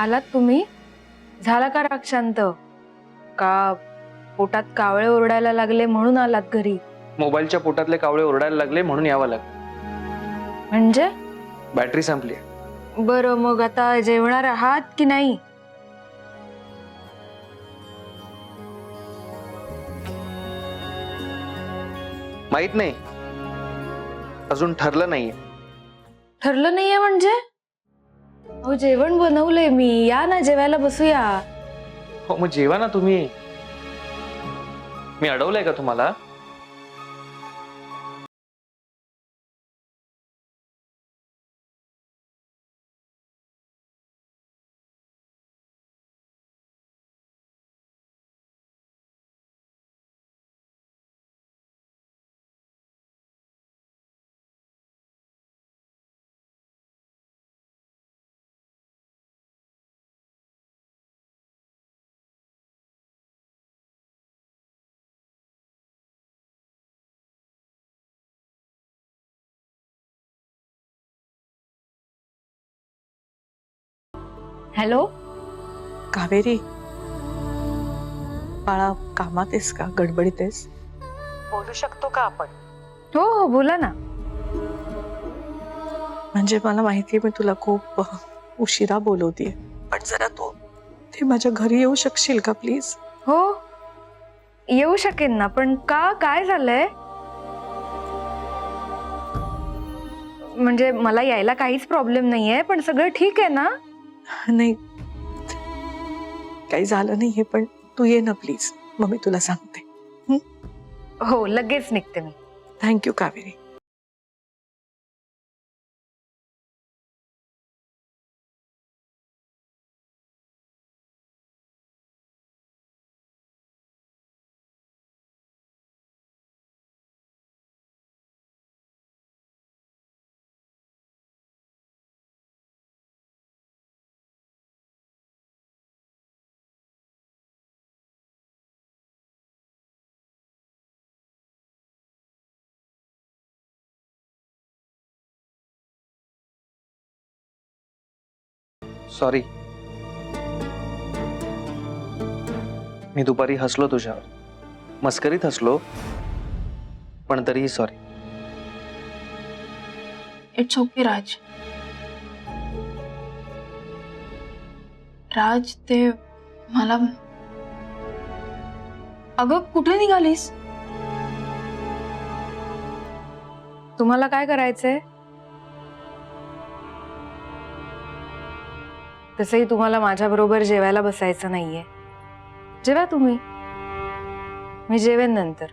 आलात तुम्ही? झाला का राग शांत? का पोटात कावळे ओरडायला लागले म्हणून आलात घरी? मोबाईलच्या पोटातले कावळे ओरडायला लागले म्हणून यावं लागलं. म्हणजे? बॅटरी संपली. बरं, मग आता जेवणार आहात की नाही? माहित नाही, अजून ठरलं नाहीये. ठरलं नाहीये म्हणजे? अहो, जेवण बनवलंय मी, या ना जेवायला बसूया. हो मग जेवा ना तुम्ही. मी अडवलंय का तुम्हाला? हॅलो. कावेरी, बाळा कामात आहेस का? गडबडीत आहेस? बोलू शकतो का आपण? हो हो, बोला ना. म्हणजे मला माहितीये मी तुला खूप उशिरा बोलवतीये, पण जरा तू ते माझ्या घरी येऊ शकशील का प्लीज? हो, येऊ शकेन ना, पण का, काय झालंय? म्हणजे मला यायला काहीच प्रॉब्लेम नाहीये, पण सगळं ठीक आहे ना? नाही, काही झालं नाहीये, पण तू ये ना प्लीज, मग मी तुला सांगते. हो, लगेच निघते मी. थँक्यू कावेरी. सॉरी, मी दुपारी हसलो तुझ्यावर, मस्करीत हसलो, पण तरीही सॉरी. इट्स ओके राज. राज, ते मला... अगं, कुठे निघालीस? तुम्हाला काय करायचंय? तसंही तुम्हाला माझ्या बरोबर जेवायला बसायचं नाहीये. जेवा तुम्ही, मी जेवेन नंतर.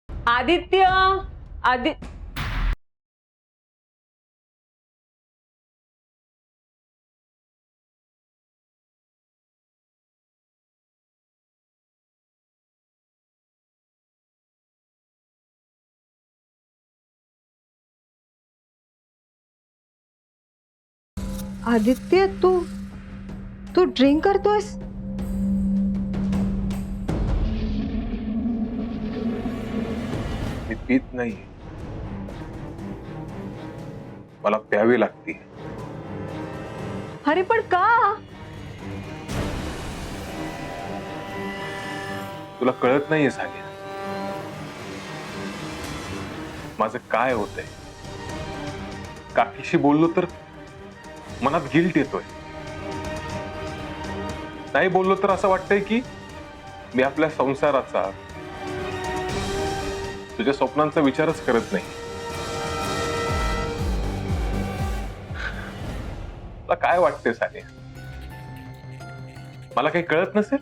आदित्य, आदित्य, तू ड्रिंक करतोयस? मी पीत नाही, मला प्यावी लागते. अरे पण का? तुला कळत नाहीये सानिया, माझं काय होतंय. काकीशी बोललो तर मनात गिल्ट येतोय, नाही बोललो तर असं वाटतंय की मी आपल्या संसाराचा, तुझ्या स्वप्नांचा विचारच करत नाही. तुला काय वाटतंय सानिया? मला काही कळत नसेल?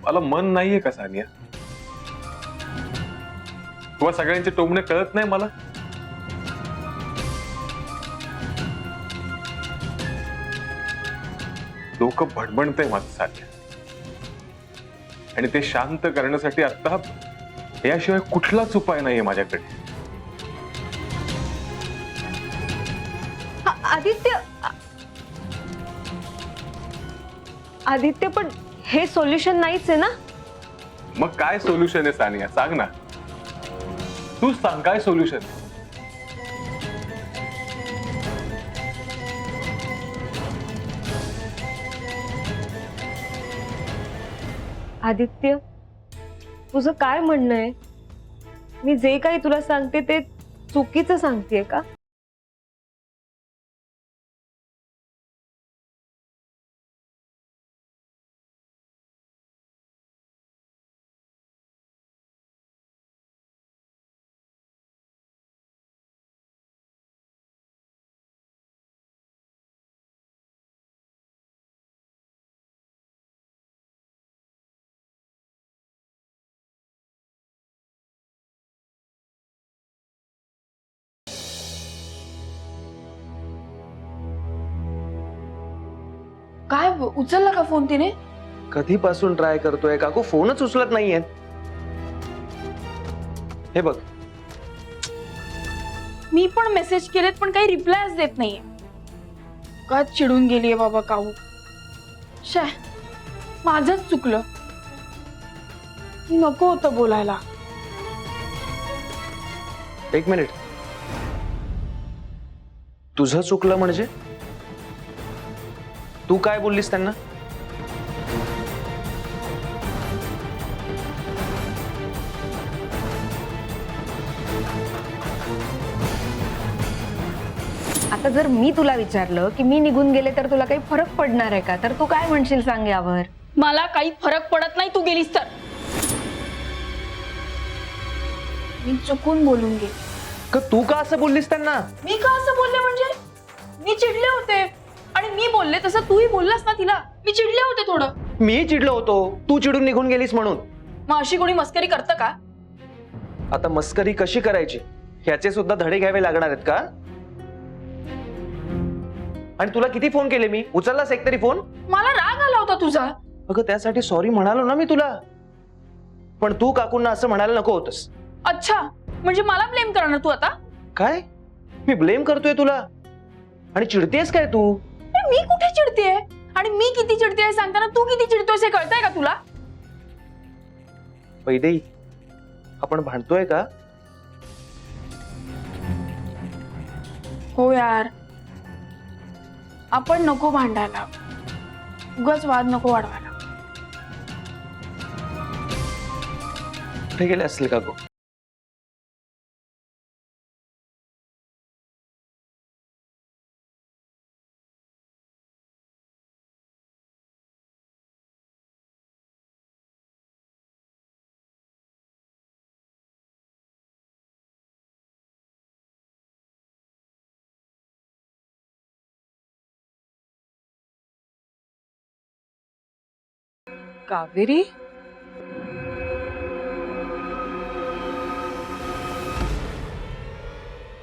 मला मन नाहीये का सानिया? किंवा सगळ्यांचे टोमणे कळत नाही मला? डोकं भडबडतंय माझं साध्या, आणि ते शांत करण्यासाठी आता याशिवाय कुठलाच उपाय नाहीये माझ्याकडे. आदित्य, आदित्य, पण हे सोल्युशन नाहीच आहे ना. मग काय सोल्युशन आहे सानिया, सांग ना. तू सांग काय सोल्युशन. आदित्य, तुझं काय म्हणणं आहे? मी जे काही तुला सांगते ते चुकीचं सांगतेय का? काय उचलला का फोन तिने? कधीपासून ट्राय करतोय काकू, फोनच उचलत नाहीये. हे बघ, मी पण मेसेज केलेत पण काही रिप्लायच देत नाहीये. का चिडून गेलीये बाबा काऊ. शे, माझंच चुकलं. नको होतं बोलायला. एक मिनिट. तुझं चुकलं म्हणजे? तू काय बोललीस त्यांना? आता जर मी तुला विचारलं की मी निघून गेले तर तुला काही फरक पडणार आहे का, तर तू काय म्हणशील सांग यावर? मला काही फरक पडत नाही तू गेलीस तर. मी चुकून बोलून गेली. तू का असं बोललीस त्यांना? मी का असं बोलले म्हणजे? मी चिडले होते आणि मी बोलले तसं तूही बोललास ना तिला. मी चिडले होते थोडं. मी चिडलो होतो, तू चिडून निघून गेलीस म्हणून. मग अशी कोणी मस्करी करतं का? आता मस्करी कशी करायची ह्याचे सुद्धा धडे घ्यावे लागणार आहेत का? आणि तुला किती फोन केले मी, उचललास एक तरी फोन? मला राग आला होता तुझा. अगं त्यासाठी सॉरी म्हणालो ना मी तुला, पण तू काकूंना असं म्हणायला नको होतस. अच्छा, म्हणजे मला ब्लेम करणार तू आता? काय मी ब्लेम करतोय तुला आणि चिडतेस काय तू? पण मी कुठे चिडतेय आणि मी किती चिडतेय सांगताना तू किती चिडतोयस हे कळतंय का तुला? वैदेही, आपण भांडतोय का? हो यार, आपण नको भांडायला. उगाच वाद नको वाढवायला. कुठे गेले असतील काकू? कावेरी,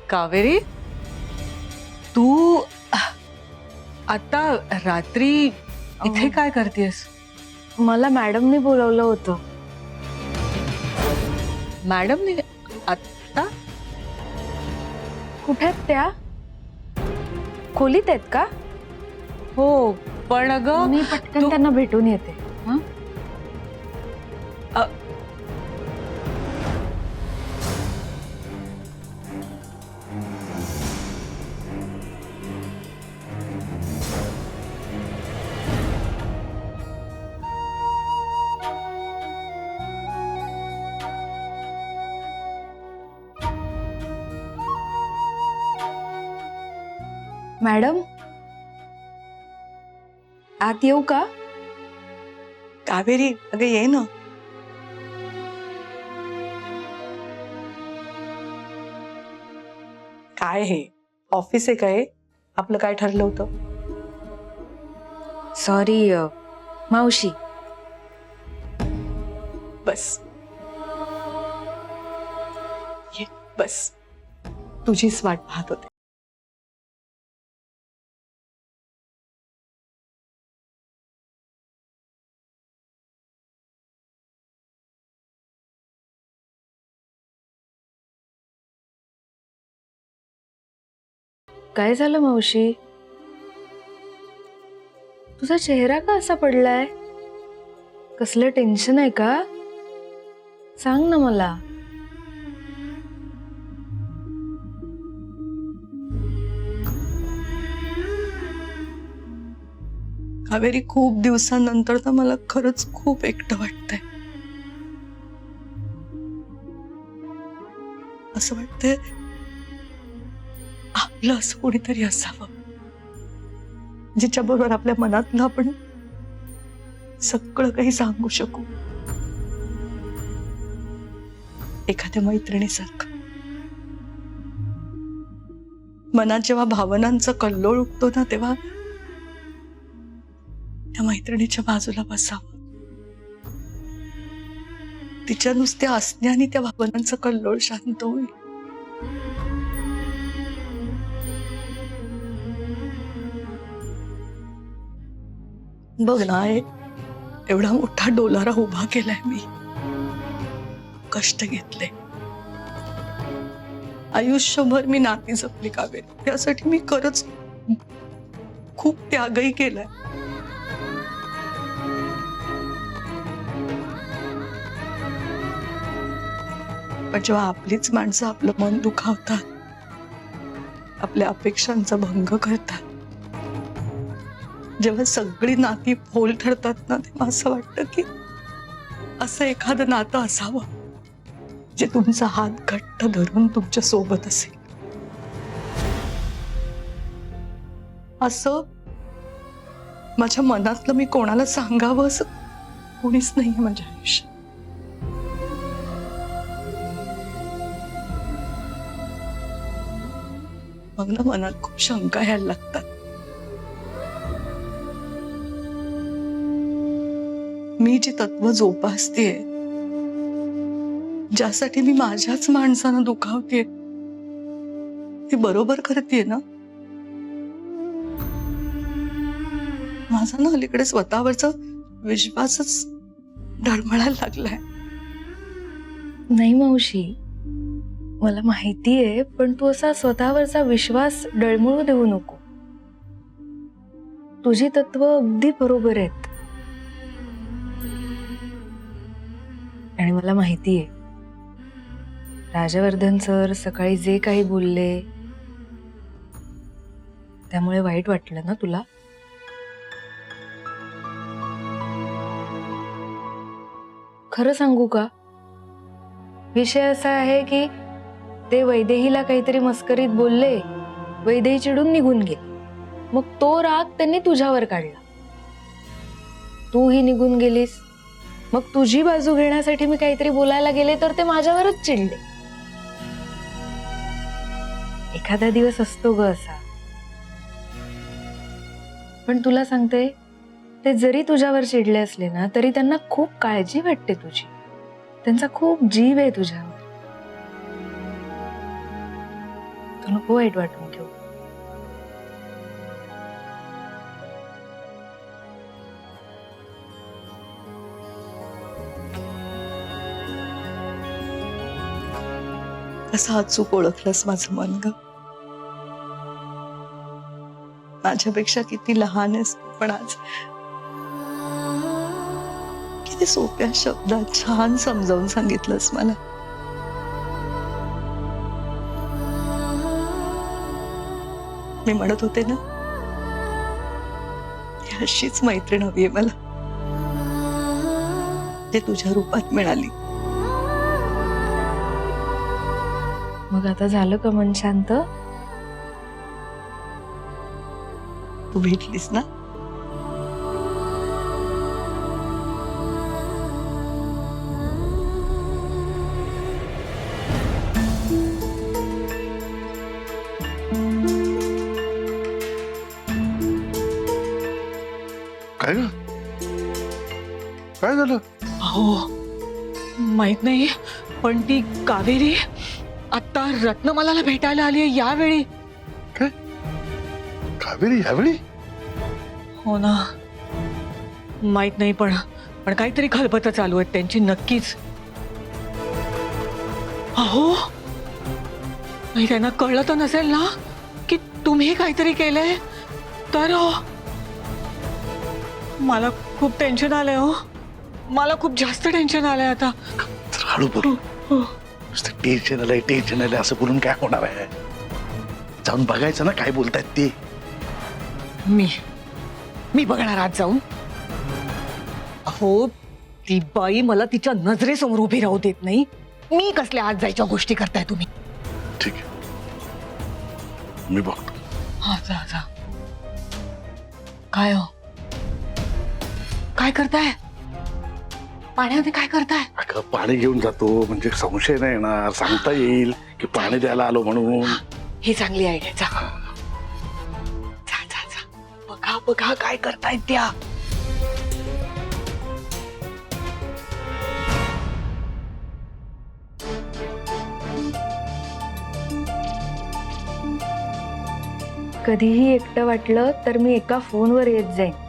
कावेरी, तू आता रात्री इथे काय करतेस? मला मॅडमने बोलवलं होतं. मॅडमने आता? कुठे आहेत त्या? खोलीत आहेत का? हो, पण अगं मी पटकन त्यांना भेटून येते. हं? मॅडम, आत येऊ का? कावेरी, अगं ये ना. काय हे ऑफिस आहे काय? आपलं काय ठरलं होतं? सॉरी मावशी. बस. बस तुझीच वाट पाहत होते. काय झालं मावशी? तुझा चेहरा का असा पडलाय? कसलं टेन्शन आहे का? सांग ना मला. कावेरी, खूप दिवसांनंतर ना मला खरंच खूप एकटं वाटतंय. असं वाटतंय आपलं असं कोणीतरी असावं जिच्या बरोबर आपल्या मनातलं आपण सगळं काही सांगू शकू. एखाद्या मैत्रिणीसारखं. मनात जेव्हा भावनांचा कल्लोळ उठतो ना, तेव्हा त्या मैत्रिणीच्या बाजूला बसावं. तिच्या नुसत्या असण्याने त्या भावनांचा कल्लोळ शांत होईल. बघ ना, एवढा मोठा डोलारा उभा केलाय मी, कष्ट घेतले, आयुष्यभर मी नाती जपली कावेरी. त्यासाठी मी खरंच खूप त्यागही केलाय. पण जेव्हा आपलीच माणसं आपलं मन दुखावतात, आपल्या अपेक्षांचा भंग करतात, जेव्हा सगळी नाती फोल ठरतात ना, तेव्हा असं वाटतं की असं एखादं नातं असावं जे तुमचा हात घट्ट धरून तुमच्या सोबत असेल. असं माझ्या मनातलं मी कोणाला सांगावं असं कोणीच नाहीये माझ्या आयुष्यात. मग ना मनात खूप शंका यायला लागतात. मी जी तत्व जोपासतेय, ज्यासाठी मी माझ्याच माणसांना दुखावतेय, ती बरोबर करतेय ना? माझा ना अलीकडे स्वतःवरचा विश्वासच ढळमळायला लागलाय. नाही मावशी, मला माहितीये, पण तू असा स्वतःवरचा विश्वास डळमळू देऊ नको. तुझी तत्व अगदी बरोबर आहेत. आणि मला माहितीये, राजवर्धन सर सकाळी जे काही बोलले त्यामुळे वाईट वाटलं ना तुला? खरं सांगू का, विषय असा आहे की ते वैदेहीला काहीतरी मस्करीत बोलले, वैदेही चिडून निघून गेली. मग तो राग त्यांनी तुझ्यावर काढला, तूही निघून गेलीस. मग तुझी बाजू घेण्यासाठी मी काहीतरी बोलायला गेले तर ते माझ्यावरच चिडले. एखादा दिवस असतो ग असा. पण तुला सांगते, ते जरी तुझ्यावर चिडले असले ना, तरी त्यांना खूप काळजी वाटते तुझी. त्यांचा खूप जीव आहे तुझ्यावर. तू नको वाईट वाटून घेऊ. कसं अचूक ओळखलंस माझं मन ग. माझ्यापेक्षा किती लहान आहेस, पण आज किती सोप्या शब्दात छान समजावून सांगितलंस मला. मी म्हणत होते ना, अशीच मैत्रीण हवी आहे मला, ते तुझ्या रूपात मिळाली. मग आता झालं का मन शांत? तू भेटलीस ना? काय ग? काय झालं? अहो, माहित नाही, पण ती कावेरी आत्ता आता रत्नमालाला भेटायला आली यावेळी. काय कावेरी ह्यावेळी? हो ना, माहित नाही पण पण काहीतरी खलबतं चालू आहेत त्यांची नक्कीच. अहो, नाही त्यांना कळलं तर नसेल ना की तुम्ही काहीतरी केलंय तर? मला खूप टेन्शन आलंय हो, मला खूप जास्त टेन्शन आलंय आता. तर हळू बोल. नुसतं टेन्शन आलंय असं बोलून काय होणार आहे? जाऊन बघायचं ना काय बोलतायत ते. मी बघणार आज जाऊन. अहो, ती बाई मला तिच्या नजरेसमोर उभी राहू देत नाही. मी कसल्या आज जायच्या गोष्टी करताय तुम्ही? ठीक आहे, मी बघतो. हा जा जा. काय हो, काय करताय पाण्यामध्ये? काय करताय? अगं पाणी घेऊन जातो म्हणजे संशय नाही येणार, सांगता येईल की पाणी द्यायला आलो म्हणून. ही चांगली आयडिया. जा जा जा जा. बघा बघा काय करतायत त्या. कधीही एकटं वाटलं तर मी एका फोनवर येत जाईन.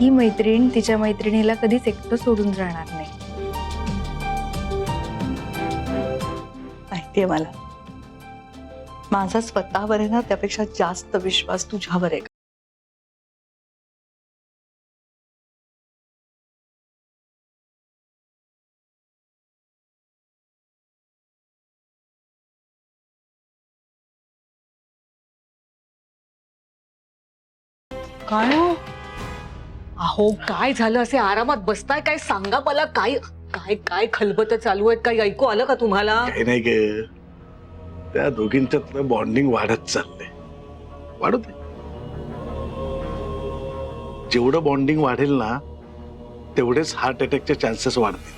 ही मैत्रीण तिच्या मैत्रिणीला कधीच एकटं सोडून जाणार नाही. माहितीये मला, माझा स्वतःवर आहे ना त्यापेक्षा जास्त विश्वास तुझ्यावर आहे. काय हो? अहो काय झालं? असे आरामात बसताय काय? सांगा मला. काय काय काय खलबतं चालू आहेत? काही ऐकू आलं का तुम्हाला? काही नाही ग, त्या दोघींच्यातलं बॉन्डिंग वाढत चाललंय. वाढू दे. जेवढं बॉन्डिंग वाढेल ना तेवढेच हार्ट अटॅकचे चान्सेस वाढतील.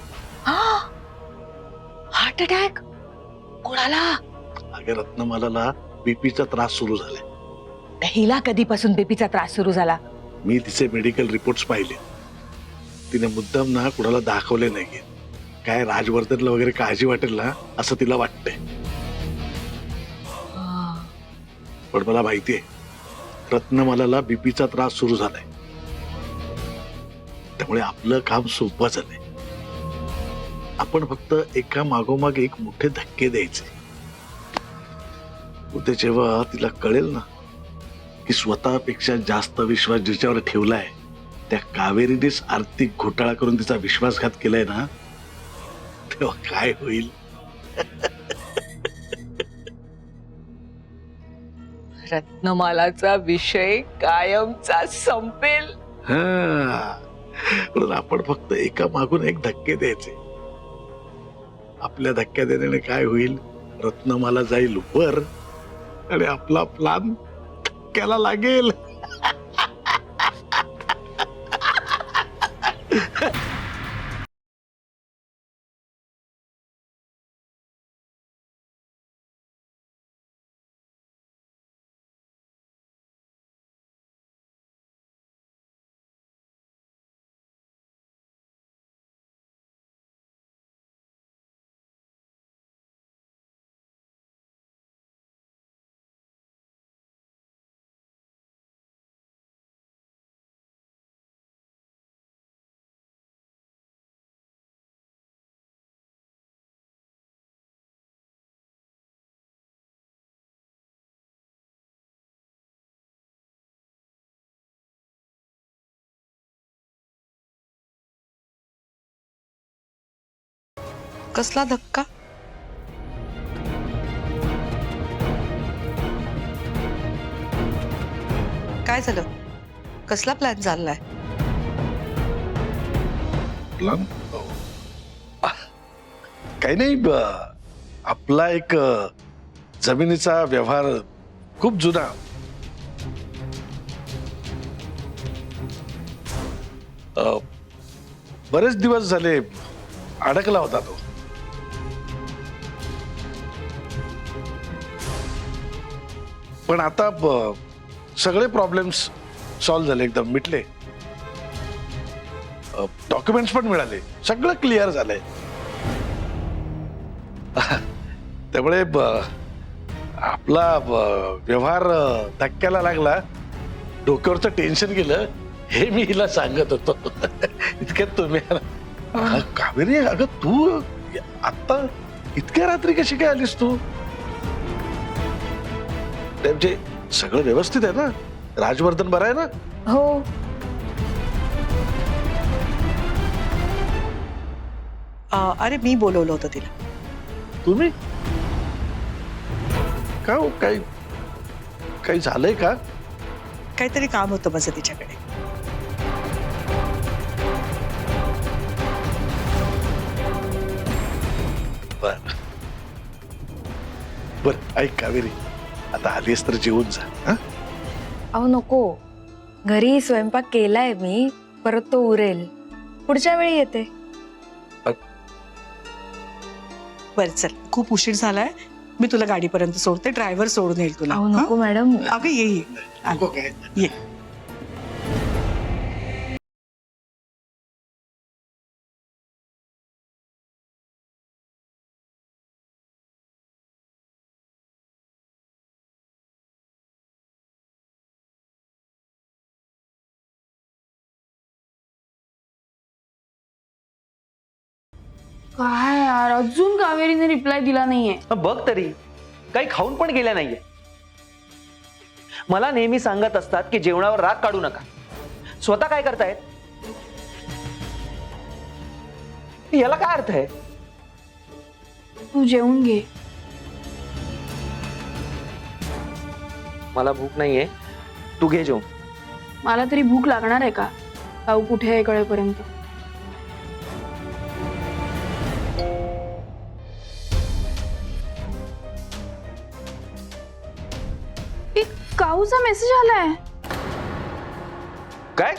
Heart attack? कोणाला? अगं रत्नमालाला बीपीचा त्रास सुरू झालाय. हिला कधीपासून बीपीचा त्रास सुरू झाला? मी तिचे मेडिकल रिपोर्ट्स पाहिले. तिने मुद्दाम ना कुणाला दाखवले नाहीये. काय राजवर्धनला वगैरे काळजी वाटेल ना असं तिला वाटतंय. पण मला माहितीये रत्नमालाला बीपीचा त्रास सुरू झालाय, त्यामुळे आपलं काम सोपं झालंय. आपण फक्त एका मागोमाग एक मोठे धक्के द्यायचे. उद्या जेव्हा तिला कळेल ना की स्वतःपेक्षा जास्त विश्वास जिच्यावर ठेवलाय त्या कावेरीनेच आर्थिक घोटाळा करून तिचा विश्वासघात केलाय ना, तेव्हा काय होईल? रत्नमालाचा विषय कायमचा संपेल. म्हणून आपण फक्त एका मागून एक धक्के द्यायचे. आपल्या धक्क्या देण्याने काय होईल? रत्नमाला जाईल वर आणि आपला प्लान धक्क्याला लागेल. कसला धक्का? काय झालं? कसला प्लॅन चाललाय? प्लान काही नाही. आपला एक जमिनीचा व्यवहार खूप जुना. बरेच दिवस झाले अडकला होता तो. पण आता सगळे प्रॉब्लेम्स सॉल्व्ह झाले, एकदम मिटले. डॉक्युमेंट्स पण मिळाले, सगळं क्लिअर झालंय. त्यामुळे आपला व्यवहार धक्क्याला लागला, डोक्यावरचं टेन्शन गेलं, हे मी हिला सांगत होतो. इतक्यात तुम्ही आला. अगं, कावेरी, अगं तू आता इतक्या रात्री कशी काय आलीस तू? म्हणजे सगळं व्यवस्थित आहे ना? राजवर्धन बरं आहे ना? हो, अरे मी बोलवलं होतं तिला. तुम्ही का हो, काही झालंय का? काहीतरी काम होतं माझं तिच्याकडे. बर बर, ऐक कावेरी, आता आलीस तर जेवून जा. हा? अहो नको, घरी स्वयंपाक केलाय मी, परत तो उरेल, पुढच्या वेळी येते. बरं चल, खूप उशीर झालाय, मी तुला गाडीपर्यंत सोडते, ड्रायव्हर सोडून येईल तुला. अहो नको मॅडम. हं? अगं ये ये. नको काय? ये. काय यार, अजून कावेरीने रिप्लाय दिला नाहीये. बघ तरी, काही खाऊन पण गेल्या नाहीये. मला नेहमी सांगत असतात की जेवणावर राग काढू नका. स्वतः काय करतायत? याला काय अर्थ आहे? तू जेवून घे. मला भूक नाहीये, तू घे जेवून. मला तरी भूक लागणार आहे का काऊ कुठे आहे कळेपर्यंत? एक काऊचा मेसेज आलाय. काय?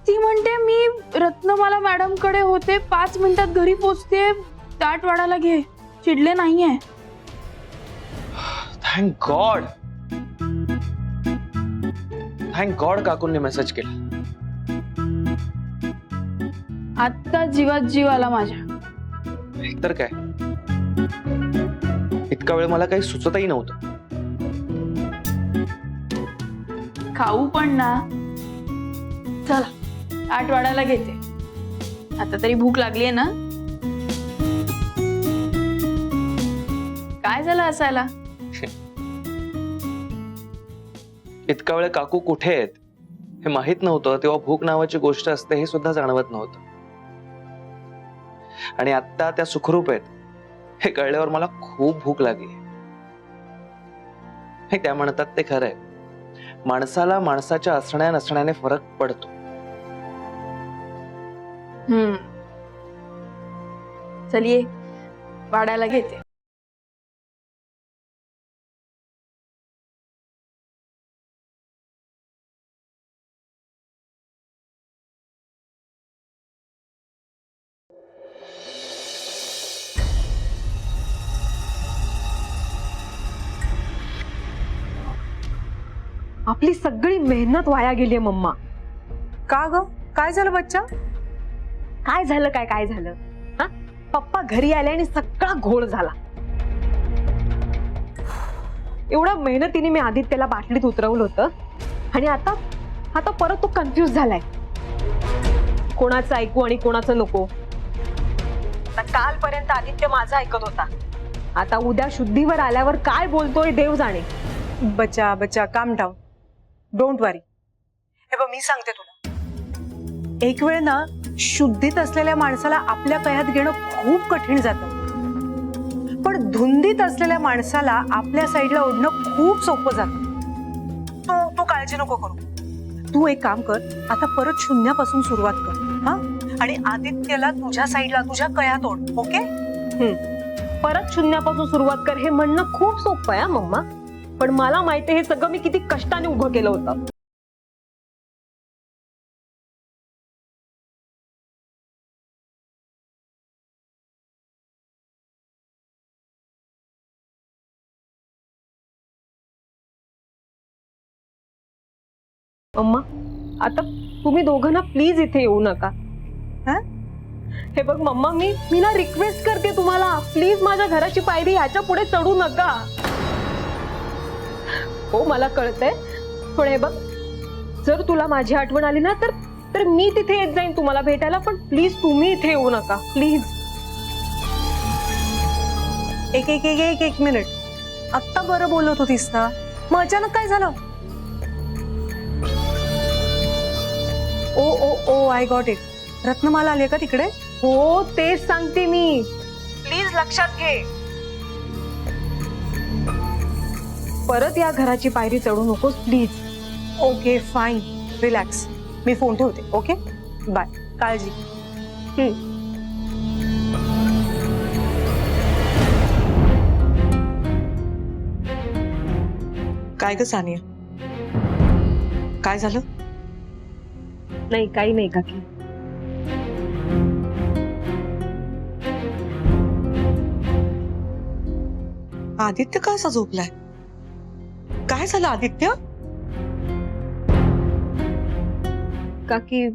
ती म्हणते मी रत्नमाला मॅडम कडे होते, 5 मिनिटात घरी पोचते, ताट वाढायला घे. चिडले नाहीये. थँक गॉड, थँक गॉड काकूंनी मेसेज केला. आत्ता जीवात जीव आला माझ्या. तर काय, इतका वेळ मला काही सुचतही नव्हतं. खाऊ पण ना. चला ताट वाढायला घेते. आता तरी भूक लागलीये ना? काय झालं असायला? इतका वेळ काकू कुठे आहेत हे माहित नव्हतं, तेव्हा भूक नावाची गोष्ट असते हे सुद्धा जाणवत नव्हतं. आणि आता त्या सुखरूप आहेत हे कळल्यावर मला खूप भूक लागली. हे त्या म्हणतात ते खरंय, माणसाला माणसाच्या असण्या नसण्याने फरक पडतो. चलिये वाढायला घेते. आपली सगळी मेहनत वाया गेली मम्मा. का ग, काय झालं बच्चा? काय झालं काय झालं? हा, पप्पा घरी आले आणि सगळा घोळ झाला. एवढ्या मेहनतीने मी आदित्यला बाटलीत उतरवलं होतं आणि आता आता परत तो कन्फ्युज झालाय. कोणाचं ऐकू आणि कोणाचं नको. आता कालपर्यंत आदित्य माझं ऐकत होता, आता उद्या शुद्धीवर आल्यावर काय बोलतोय देव जाणे. बच्चा बच्चा, काम डाऊन, डोंट वरी. हे बघ, मी सांगते तुला, एक वेळ ना शुद्धीत असलेल्या माणसाला आपल्या कयात घेणं खूप कठीण जातं, पण धुंदीत असलेल्या माणसाला आपल्या साईडला ओढणं खूप सोपं जातं. तू काळजी नको करू. तू एक काम कर, आता परत शून्यापासून सुरुवात कर. हा, आणि आदित्यला तुझ्या साईडला, तुझ्या कयात ओढ. ओके? परत शून्यापासून सुरुवात कर हे म्हणणं खूप सोपं आहे मम्मा, पण मला माहिती हे सगळं मी किती कष्टाने उभं केलं होतं. मम्मा, आता तुम्ही दोघांना प्लीज इथे येऊ नका. हे बघ मम्मा, मी ना रिक्वेस्ट करते तुम्हाला, प्लीज माझ्या घराची पायरी ह्याच्या पुढे चढू नका. हो मला कळतंय, पण हे बघ, जर तुला माझी आठवण आली ना तर मी तिथे येत जाईन तुम्हाला भेटायला, पण प्लीज तुम्ही इथे येऊ नका प्लीज. एक मिनिट, आत्ता बरं बोलत होतीस ना, मग अचानक काय झालं? ओ आय गॉट इट. रत्नमाला आली का तिकडे? हो तेच सांगते मी, प्लीज लक्षात घे. परत या घराची पायरी चढू नकोस please. Okay fine, relax. Me phone ठेवते. ओके बाय, काळजी. काय ग सानिया, काय झालं? नाही काही नाही काकी. आदित्य का असा झोपलाय? काय झालं आदित्य? काकी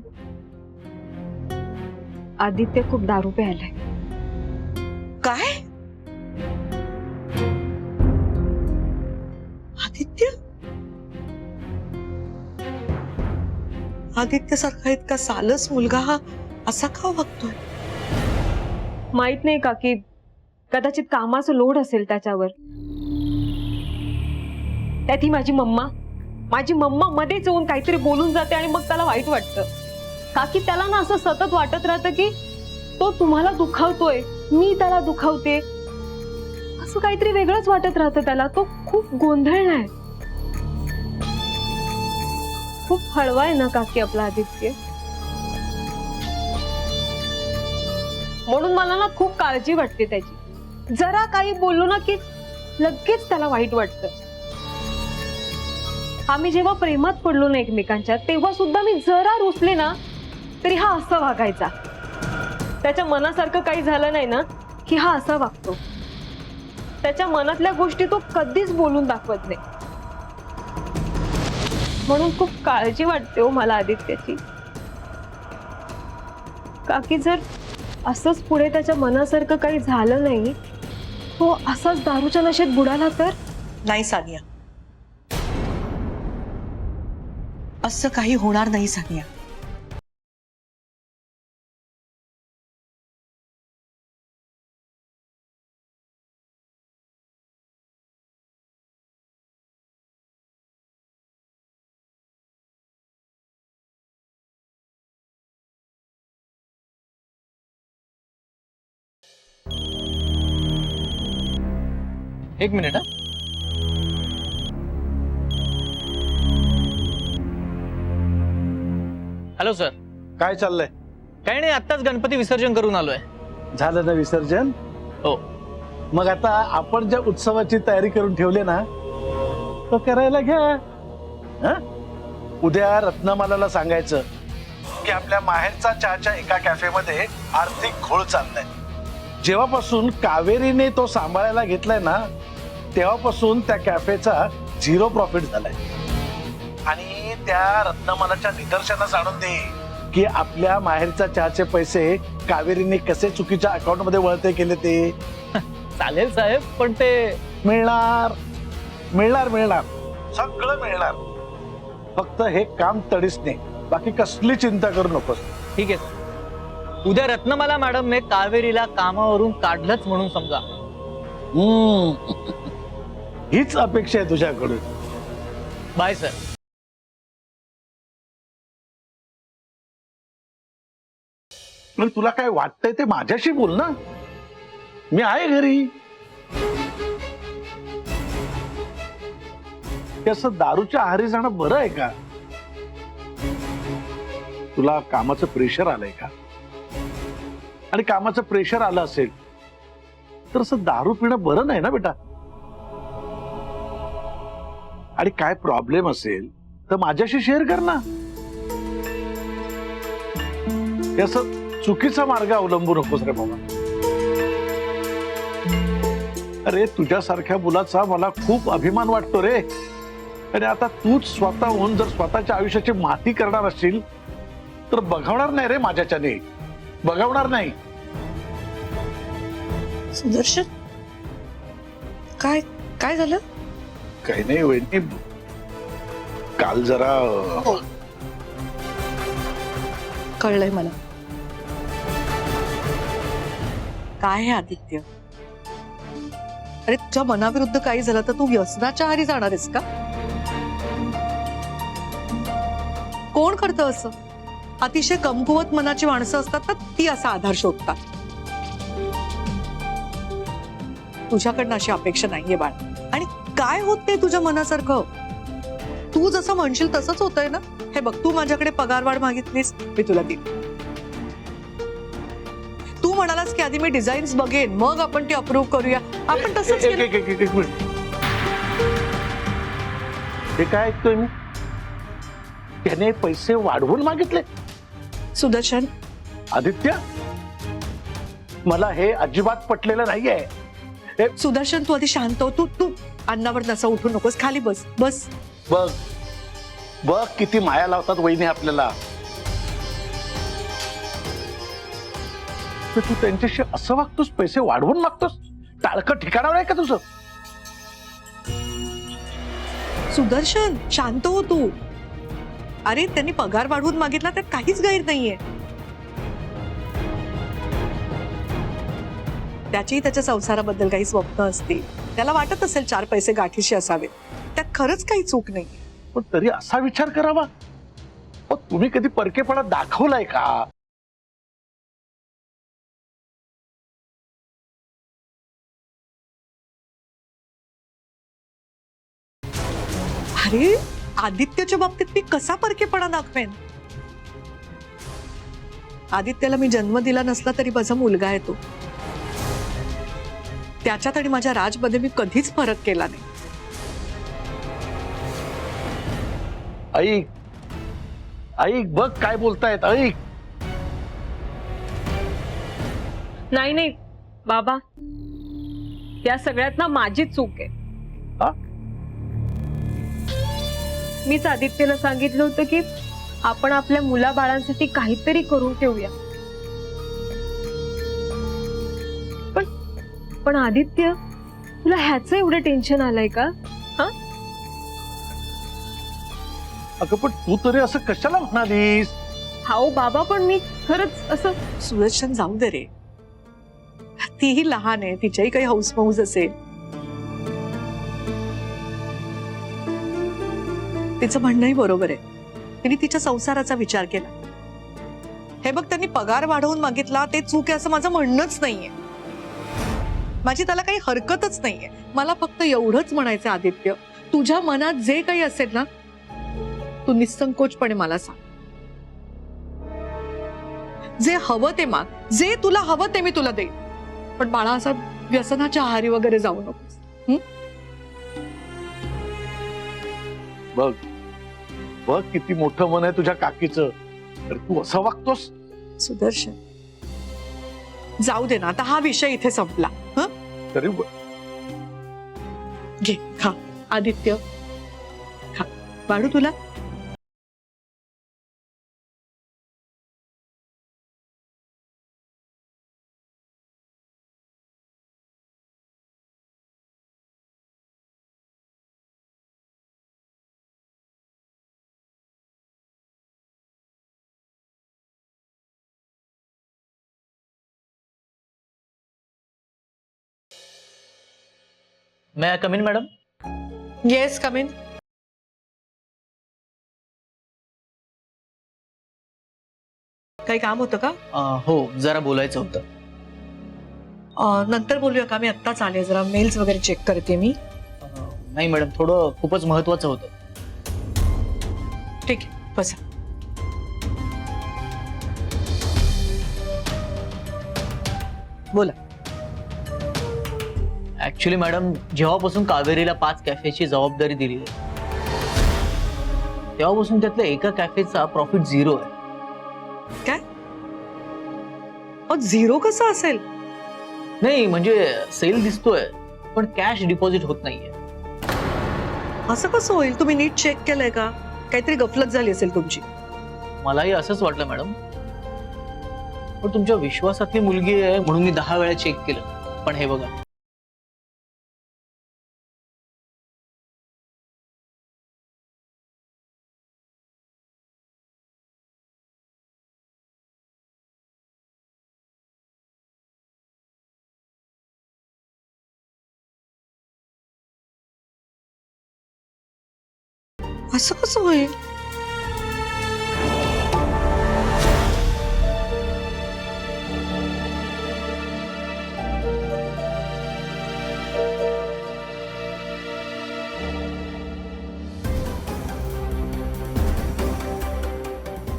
आदित्य खूप दारू प्यायलाय. काय? आदित्य? आदित्य सारखा इतका सालस मुलगा हा असा का वागतोय? माहित नाही काकी, कदाचित कामाचं लोड असेल त्याच्यावर. त्यात ही माझी मम्मा मध्येच येऊन काहीतरी बोलून जाते आणि मग त्याला वाईट वाटतं. काकी त्याला ना असं सतत वाटत राहतं की तो तुम्हाला दुखावतोय, मी त्याला दुखावते, असं काहीतरी वेगळंच वाटत राहतं त्याला. तो खूप गोंधळलाय. खूप हळवा आहे ना काकी आपला आदित्य. म्हणून मला ना खूप काळजी वाटते त्याची. जरा काही बोललो ना की लगेच त्याला वाईट वाटतं. आम्ही जेव्हा प्रेमात पडलो ना एकमेकांच्या, तेव्हा सुद्धा मी जरा रुसले ना तरी हा असा वागायचा. त्याच्या मनासारखं काही झालं नाही ना की हा असा वागतो. त्याच्या मनातल्या गोष्टी तो कधीच बोलून दाखवत नाही. म्हणून खूप काळजी वाटते हो मला आदित्याची. काकी जर असंच पुढे त्याच्या मनासारखं काही झालं नाही, तो असाच दारूच्या नशेत बुडाला तर? नाही सानिया, असं काही होणार नाही सानिया. एक मिनिट. Hello sir. काय चाललंय? काही नाही, आत्ताच गणपती विसर्जन करून आलोय. झालं ना विसर्जन? हो. मग आता आपण ज्या उत्सवाची तयारी करून ठेवली ना, तो करायला घ्या. हं? उद्या रत्नमालाला सांगायचं की आपल्या माहेरचा चहाच्या एका कॅफेमध्ये आर्थिक घोळ चाललाय. जेव्हापासून कावेरीने तो सांभाळायला घेतलाय ना, तेव्हापासून त्या कॅफेचा 0 प्रॉफिट झालाय. आणि त्या रत्नमालाच्या निदर्शनास आणून दे की आपल्या माहेरच्या चहाचे पैसे कावेरीने कसे चुकीच्या अकाउंट मध्ये वळते केले ते. चालेल साहेब, पण ते मिळणार मिळणार मिळणार, सगळं मिळणार. फक्त हे काम तडीसने, बाकी कसली चिंता करू नकोस. ठीक आहे सर. उद्या रत्नमाला मॅडमने कावेरीला कामावरून काढलंच म्हणून समजा. हीच अपेक्षा आहे तुझ्याकडून. Bye sir. पण तुला काय वाटतंय ते माझ्याशी बोल ना, मी आहे घरी. असं दारूच्या आहारी जाणं बरं आहे का? तुला कामाचं प्रेशर आलंय का? आणि कामाचं प्रेशर आलं असेल तर असं दारू पिणं बरं नाही ना बेटा. आणि काय प्रॉब्लेम असेल तर माझ्याशी शेअर कर ना. असं चुकीचा मार्ग अवलंबू नकोस रे बाबा. अरे तुझ्यासारख्या मुलाचा मला खूप अभिमान वाटतो रे. आणि आता तूच स्वतःहून जर स्वतःच्या आयुष्याची माती करणार असशील तर बघवणार नाही रे माझ्याच्याने, बघवणार नाही. सुदर्शन, काय काय झालं? काही नाही वहिनी, काल जरा कळलंय मला. काय हे आदित्य, अरे तुझ्या मनाविरुद्ध काही झालं तर तू व्यसनाच्या आहारी जाणार आहेस का? कोण करतं असं? अतिशय कमकुवत मनाची माणसं असतात ना, ती असा आधार शोधतात. तुझ्याकडनं अशी अपेक्षा नाहीये बाळ. आणि काय होत नाही तुझ्या मनासारखं? तू जसं म्हणशील तसंच होतंय ना. हे बघ, तू माझ्याकडे पगारवाढ मागितलीस, मी तुला दिली. तू म्हणालास की आधी मी डिझाईन्स बघेन, मग आपण ती अप्रूव्ह करूया. आपण तसंच केलं. एक मिनिट, हे काय ऐकतोय मी? त्याने पैसे वाढवून मागितले? सुदर्शन, आदित्य, मला हे अजिबात पटलेलं नाहीये. सुदर्शन, तू आधी शांत हो. तू अन्नावर नसा उठू नकोस. खाली बस बस. बघ बघ किती माया लावतात वहिनी आपल्याला. तर तू त्यांच्याशी असं वागतोस, पैसे वाढवून मागतोस? टाळकं ठिकाणावर आहे का तुझं? सुदर्शन, शांत हो तू. अरे त्यांनी पगार वाढवून मागितला, त्यात काहीच गैर नाहीये. त्याची त्याच्या संसाराबद्दल काही स्वप्न असतील, त्याला वाटत असेल 4 पैसे गाठीशी असावेत. त्यात खरंच काही चूक नाही. पण तरी असा विचार करावा? तुम्ही कधी परकेपणा दाखवलाय का? अरे आदित्यच्या बाबतीत मी कसा परकेपणा दाखवेन? आदित्यला मी जन्म दिला नसला तरी माझा मुलगा आहे तो. त्याच्यात आणि माझ्या राजमध्ये मी कधीच फरक केला नाही. ऐक ऐक, बघ काय बोलतायत, ऐक. नाही नाही बाबा, या सगळ्यात ना माझीच चूक आहे. हा? मीच आदित्यला सांगितलं होतं की आपण आपल्या मुलाबाळांसाठी काहीतरी करून ठेवूया. पण आदित्य, तुला ह्याचं एवढं टेन्शन आलंय का? हा? अगं पण तू तरी असं कशाला म्हणालीस? हाओ बाबा, पण मी खरंच असं. सुदर्शन, जाऊ दे रे. तीही लहान आहे, तिच्याही काही हौसमौज असेल. तिचं म्हणणंही बरोबर आहे. तिने तिच्या संसाराचा विचार केला. हे बघ, त्यांनी पगार वाढवून मागितला ते चूक आहे असं माझं म्हणणंच नाहीये. माझी त्याला काही हरकतच नाहीये. मला फक्त एवढंच म्हणायचं आदित्य, तुझ्या मनात जे काही असेल ना, तू निसंकोचपणे मला सांग. जे हवं ते माग, जे तुला हवं ते मी तुला देईन. पण बाळा, असा व्यसनाच्या आहारी वगैरे जाऊ नकोस. बघ बघ किती मोठं मन आहे तुझ्या काकीचं, तर तू असं वागतोस? सुदर्शन, जाऊ दे ना, आता हा विषय इथे संपला. तरी घे, खा आदित्य, खा. वाढू तुला? May I come in madam? Yes, come in. काही काम होतं का? हो, जरा बोलायचं होतं. नंतर बोलूया का? मी आत्ताच आले, जरा मेल्स वगैरे चेक करते मी. नाही मॅडम, थोडं खूपच महत्वाचं होतं. ठीक आहे, बसा. बोला. ऍक्च्युली मॅडम, जेव्हापासून कावेरीला 5 कॅफेची जबाबदारी दिली आहे, तेव्हापासून त्यातल्या एका कॅफेचा प्रॉफिट 0 आहे. काय? झिरो कसं असेल? नाही म्हणजे सेल दिसतोय, पण कॅश डिपॉझिट होत नाहीये. असं कसं होईल? तुम्ही नीट चेक केलंय का? काहीतरी गफलत झाली असेल तुमची. मलाही असंच वाटलं मॅडम, पण तुमच्या विश्वासातली मुलगी आहे म्हणून मी 10 वेळा चेक केलं. पण हे बघा, असं कसं होईल?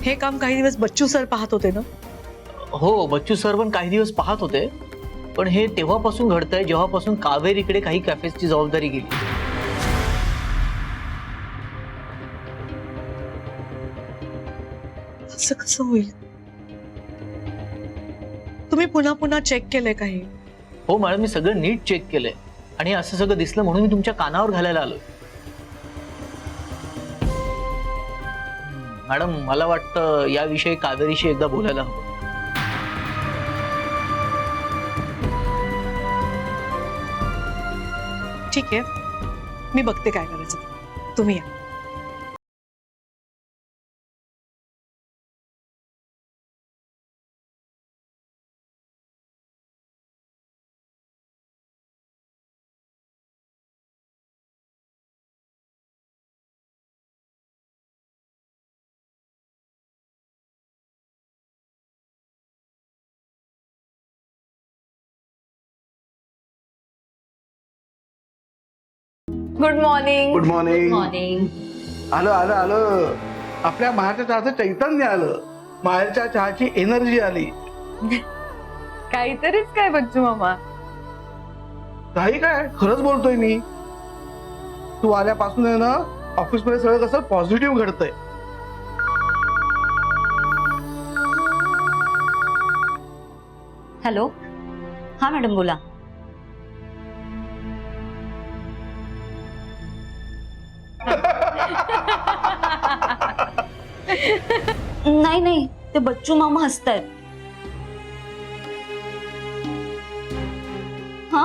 हे काम काही दिवस बच्चू सर पाहत होते ना? हो, बच्चू सर पण काही दिवस पाहत होते, पण हे तेव्हापासून घडतंय जेव्हापासून कावेरीकडे काही कॅफेजची जबाबदारी गेली. असं कसं होईल? तुम्ही पुन्हा पुन्हा चेक केलंय काही? हो मॅडम, मी सगळं नीट चेक केलंय आणि असं सगळं दिसलं म्हणून मी तुमच्या कानावर घालायला आलोय. मॅडम, मला वाटतं याविषयी कावेरीशी एकदा बोलायला हवं. ठीक आहे, मी बघते काय करायचं ते. तुम्ही या. Good morning. Good morning. Morning. आलं आलं आलं, आपल्या माहेरच्या चहाचं चैतन्य आलं, माहेरच्या चहाची एनर्जी आली. काहीतरीच काय बच्चू मामा. काही काय, खरंच बोलतोय मी. तू आल्यापासून आहे ना, ऑफिसमध्ये सगळं कसं पॉझिटिव्ह घडतंय. हॅलो, हा मॅडम बोला. नाही नाही, ते बच्चू मामा हसतायत. हा,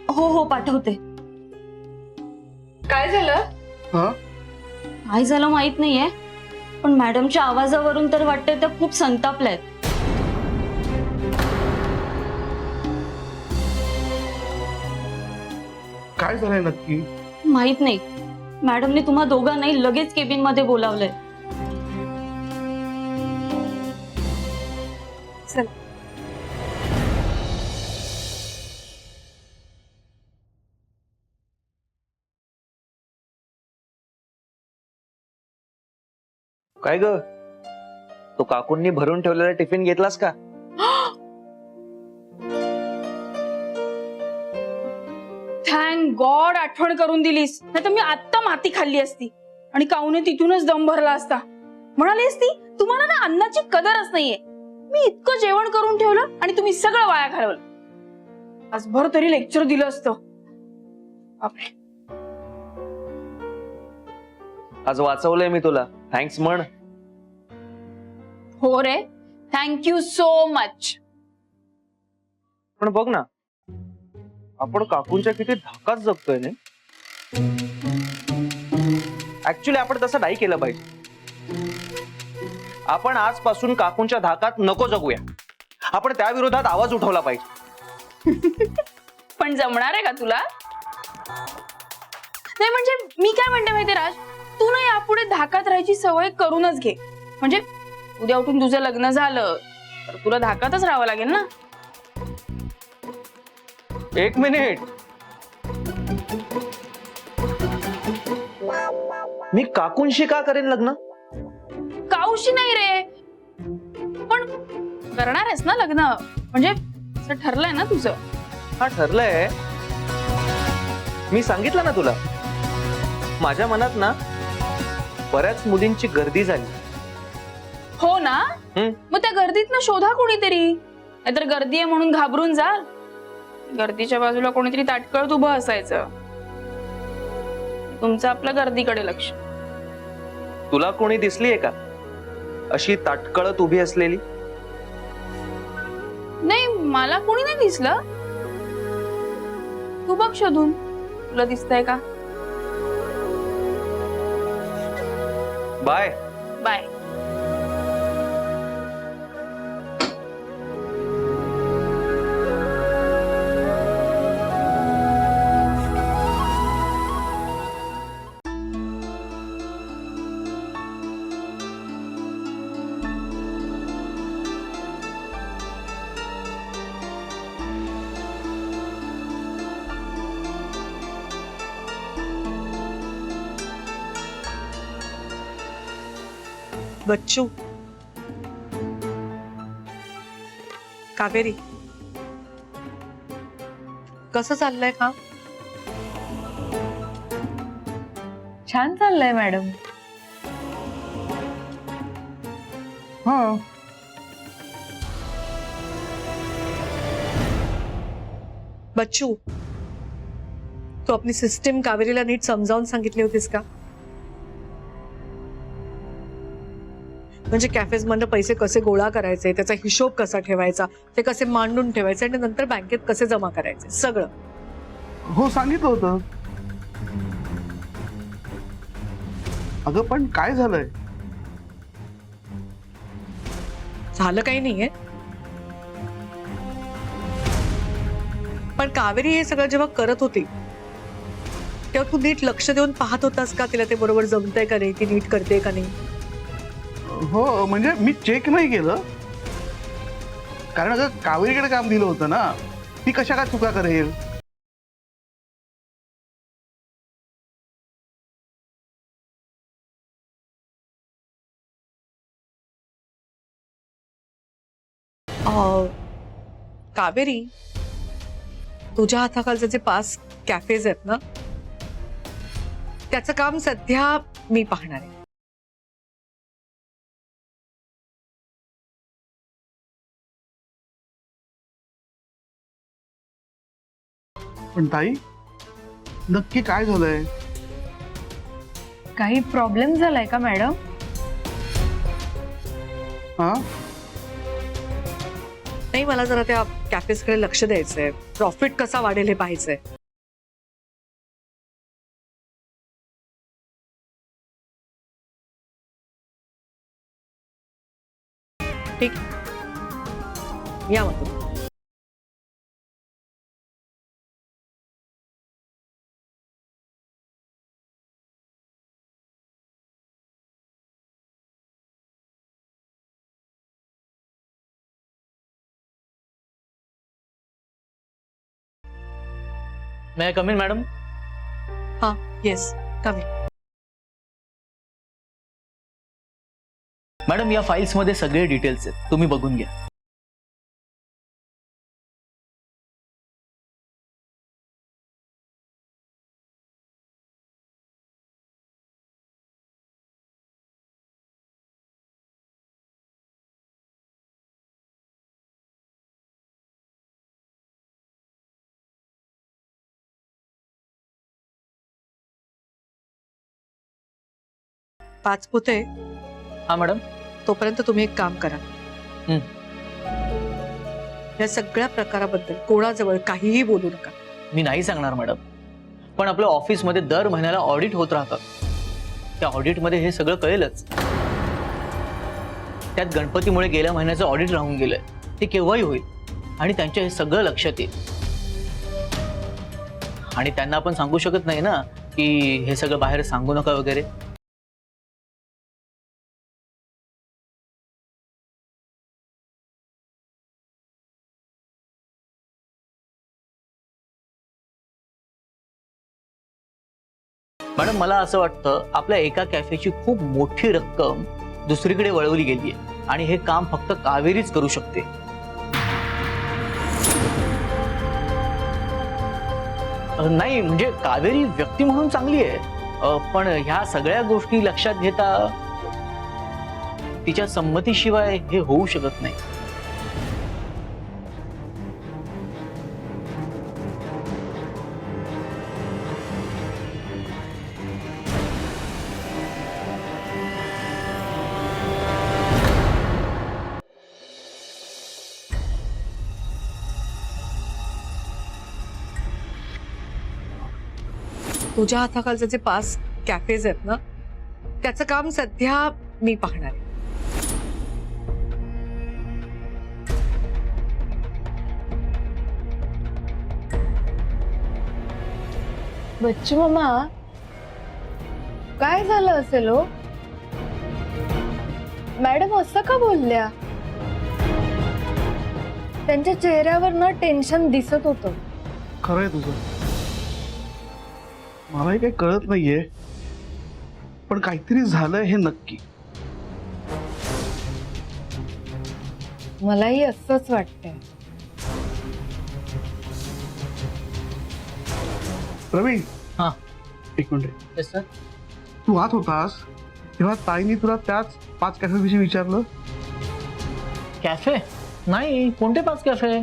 हो हो पाठवते. काय झालं? हं? काय झालं माहित नाहीये, पण मॅडमच्या आवाजावरून तर वाटतंय त्या खूप संतापल्यात. काय झालंय नक्की? माहित नाही, मॅडमने तुम्हा दोघांनाही लगेच केबिन मध्ये बोलावलंय. चल. काय ग, तो काकूंनी भरून ठेवलेला टिफिन घेतलास का? थँक गॉड आठवण करून दिलीस, नाही तर मी आत्ता माती खाल्ली असती आणि काऊने तिथूनच दम भरला असता. म्हणाली असती, तुम्हाला ना अन्नाची कदरच नाहीये. मी इतकं जेवण करून ठेवलं आणि तुम्ही सगळं वाया घालवलं. आज भर तरी लेक्चर दिलं असतं. बापरे. आज वाचवलंय मी तुला, थँक्स म्हण. हो रे, थँक्यू सो मच. पण बघ ना, आपण काकूंच्या किती धाकात जगतोय नाही. ऍक्च्युली आपण तसं नाही केलं पाहिजे. आपण आजपासून काकूंच्या धाकात नको जगूया. आपण त्या विरोधात आवाज उठवला पाहिजे. पण जमणार आहे का तुला? नाही म्हणजे मी काय म्हणते माहिती राज, तू ना यापुढे धाकात राहायची सवय करूनच घे. म्हणजे उद्या उठून तुझं लग्न झालं तर तुला धाकातच राहावं लागेल ना. एक मिनिट, मी काकूंशी का करेन लग्न? काऊशी नाही रे, पण करणार आहेस ना लग्न, म्हणजे असं ठरलंय ना तुझं. हा ठरलंय, मी सांगितलं ना तुला. माझ्या मनात ना बऱ्याच मुलींची गर्दी झाली. हो ना, मग त्या गर्दीतनं शोधा कोणीतरी. नाहीतर गर्दी आहे म्हणून घाबरून जाल. गर्दीच्या बाजूला कोणीतरी ताटकळत उभं असायचं. तुमचं आपलं गर्दीकडे लक्ष. तुला कोणी दिसलीये का अशी ताटकळत उभी असलेली? नाही, मला कोणी नाही दिसलं. तू बघ शोधून, तुला दिसतंय का? बाय. बाय. बच्चू, कावेरी, कसं चाललंय का? छान चाललंय मॅडम. हो. बच्चू, तू आपली सिस्टीम कावेरीला नीट समजावून सांगितली होतीस का? म्हणजे कॅफेज मधनं पैसे कसे गोळा करायचे, त्याचा हिशोब कसा ठेवायचा, ते कसे मांडून ठेवायचे आणि नंतर बँकेत कसे जमा करायचे, सगळं. हो, सांगितलं होतं. अगं पण काय झालंय? झालं काही नाहीये, पण कावेरी हे सगळं जेव्हा करत होती तेव्हा तू नीट लक्ष देऊन पाहत होतास का? तिला ते बरोबर जमतंय का नाही, ती नीट करते का नाही? हो, म्हणजे मी चेक नाही केलं, कारण अगं कावेरीकडे काम दिलं होतं ना, ती कशा काय चुका करेल? कावेरी, तुझ्या हाताखालचे जे 5 कॅफेज आहेत ना, त्याचं काम सध्या मी पाहणार आहे. पण ताई, नक्की काय झालंय? काही प्रॉब्लेम झालाय का मॅडम? हा, नाही, मला जरा त्या कॅफेजकडे लक्ष द्यायचंय. प्रॉफिट कसा वाढेल हे पाहायचंय. ठीक, या मग तुम्ही. मे आय कम इन मॅडम? हा, येस, कमी. मॅडम, या फाईल्स मध्ये सगळे डिटेल्स आहेत, तुम्ही बघून घ्या. पाचपुते, हा मॅडम. तोपर्यंत तुम्ही एक काम करा. या सगळ्या प्रकाराबद्दल कोणाजवळ काहीही बोलू नका. मी नाही सांगणार मॅडम, पण आपल्या ऑफिसमध्ये दर महिन्याला ऑडिट होत राहतात. त्या ऑडिटमध्ये हे सगळं कळेलच. त्यात गणपतीमुळे गेल्या महिन्याचं ऑडिट राहून गेलंय, ते केव्हाही होईल आणि त्यांच्या हे सगळं लक्षात येईल. आणि त्यांना आपण सांगू शकत नाही ना की हे सगळं बाहेर सांगू नका वगैरे. मॅडम, मला असं वाटतं आपल्या एका कॅफेची खूप मोठी रक्कम दुसरीकडे वळवली गेली आहे आणि हे काम फक्त कावेरीच करू शकते. नाही म्हणजे कावेरी व्यक्ती म्हणून चांगली आहे, पण ह्या सगळ्या गोष्टी लक्षात घेता तिच्या संमतीशिवाय हे होऊ शकत नाही. तुझ्या हाताखालचे जे 5 कॅफेज आहेत ना, त्याचं काम सध्या मी पाहणार आहे. बच्चू मामा, काय झालं असेल हो? मॅडम असं का बोलल्या? त्यांच्या चेहऱ्यावर ना टेन्शन दिसत होतं. खरंय तुझं, मलाही काही कळत नाहीये, पण काहीतरी झालंय हे नक्की. मलाही असंच वाटतंय. प्रवीण, हा. एक मिनिट. Yes sir. तू आत होतास तेव्हा ताईनी तुला त्याच 5 कॅफे विषयी विचारलं? कॅफे नाही, कोणते 5 कॅफे?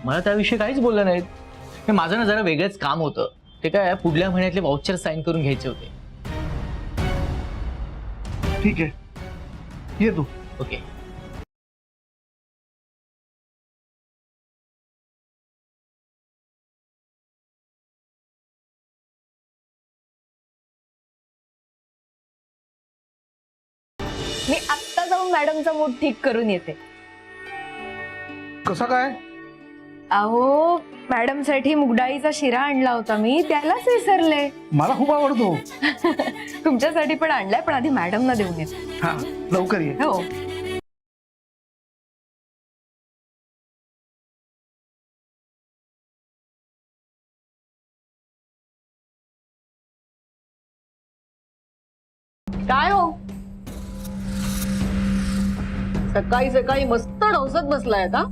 मला त्याविषयी काहीच बोललं नाहीत. हे माझं ना जरा वेगळंच काम होतं. ते काय पुढल्या महिन्यातले वाउचर साईन करून घ्यायचे होते. ठीक आहे, ये तू. ओके. मी आत्ता जाऊन मॅडमचा मूड ठीक करून येते. कसा काय? अहो, मॅडम साठी मुगडाळीचा शिरा आणला होता मी, त्यालाच विसरले. मला खूप आवडतो. तुमच्यासाठी पण आणलाय, पण आधी मॅडमना देऊन येते. हा, लवकर ये. हो. काय हो, सकाळी सकाळी मस्त डोसत बसलाय का?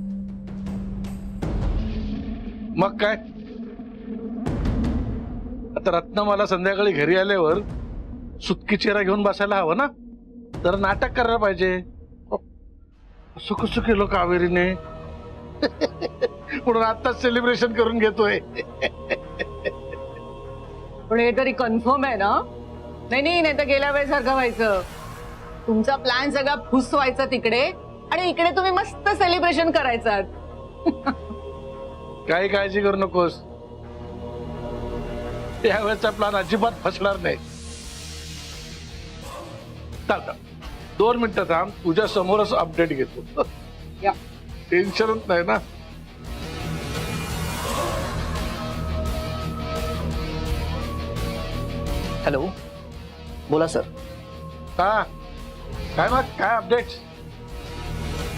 मग काय, आता रत्नमाला संध्याकाळी घरी आल्यावर सुटकी चेहरा घेऊन बसायला हवं ना, तर नाटक करायला पाहिजे. असं कसं केलं कावेरीने? म्हणून आताच सेलिब्रेशन करून घेतोय. पण हे तरी कन्फर्म आहे ना? नाही तर गेल्या वेळेसारखं व्हायचं. तुमचा प्लॅन सगळा फुसवायचा तिकडे, आणि इकडे तुम्ही मस्त सेलिब्रेशन करायचं. काही काळजी करू नकोस, यावेळेचा प्लॅन अजिबात फसणार नाही. थांब 2 मिनिटं थांब, तुझ्या समोरच अपडेट घेतो. टेन्शनच नाही ना. हॅलो, बोला सर. हा, काय मग, काय अपडेट,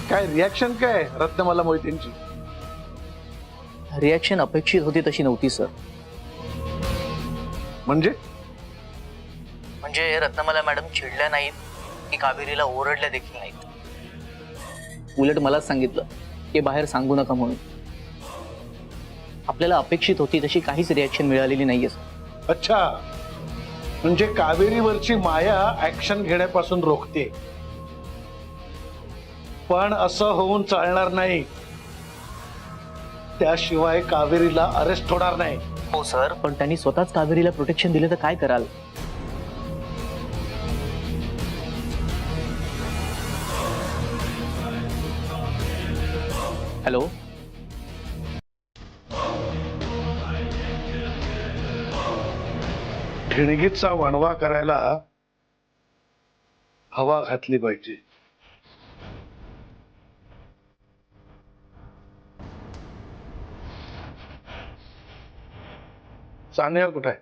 काय रिॲक्शन काय रत्नमाला मोहितेंची? रिॲक्शन अपेक्षित होती तशी नव्हती सर. म्हणजे रत्नमाला मॅडम चिडल्या नाहीत की कावेरीला ओरडल्या देखील नाहीत. उलट मलाच सांगितलं की बाहेर सांगू नका म्हणून. आपल्याला अपेक्षित होती तशी काहीच रिॲक्शन मिळालेली नाहीये सर. अच्छा, म्हणजे कावेरीवरची माया ऍक्शन घेण्यापासून रोखते. पण असं होऊन चालणार नाही, त्याशिवाय कावेरीला अरेस्ट होणार नाही. हो सर, पण त्यांनी स्वतःच कावेरीला प्रोटेक्शन दिलं तर काय कराल? हॅलो, ठिणगीचा वणवा करायला हवा घातली पाहिजे. सानिया कुठे आहे?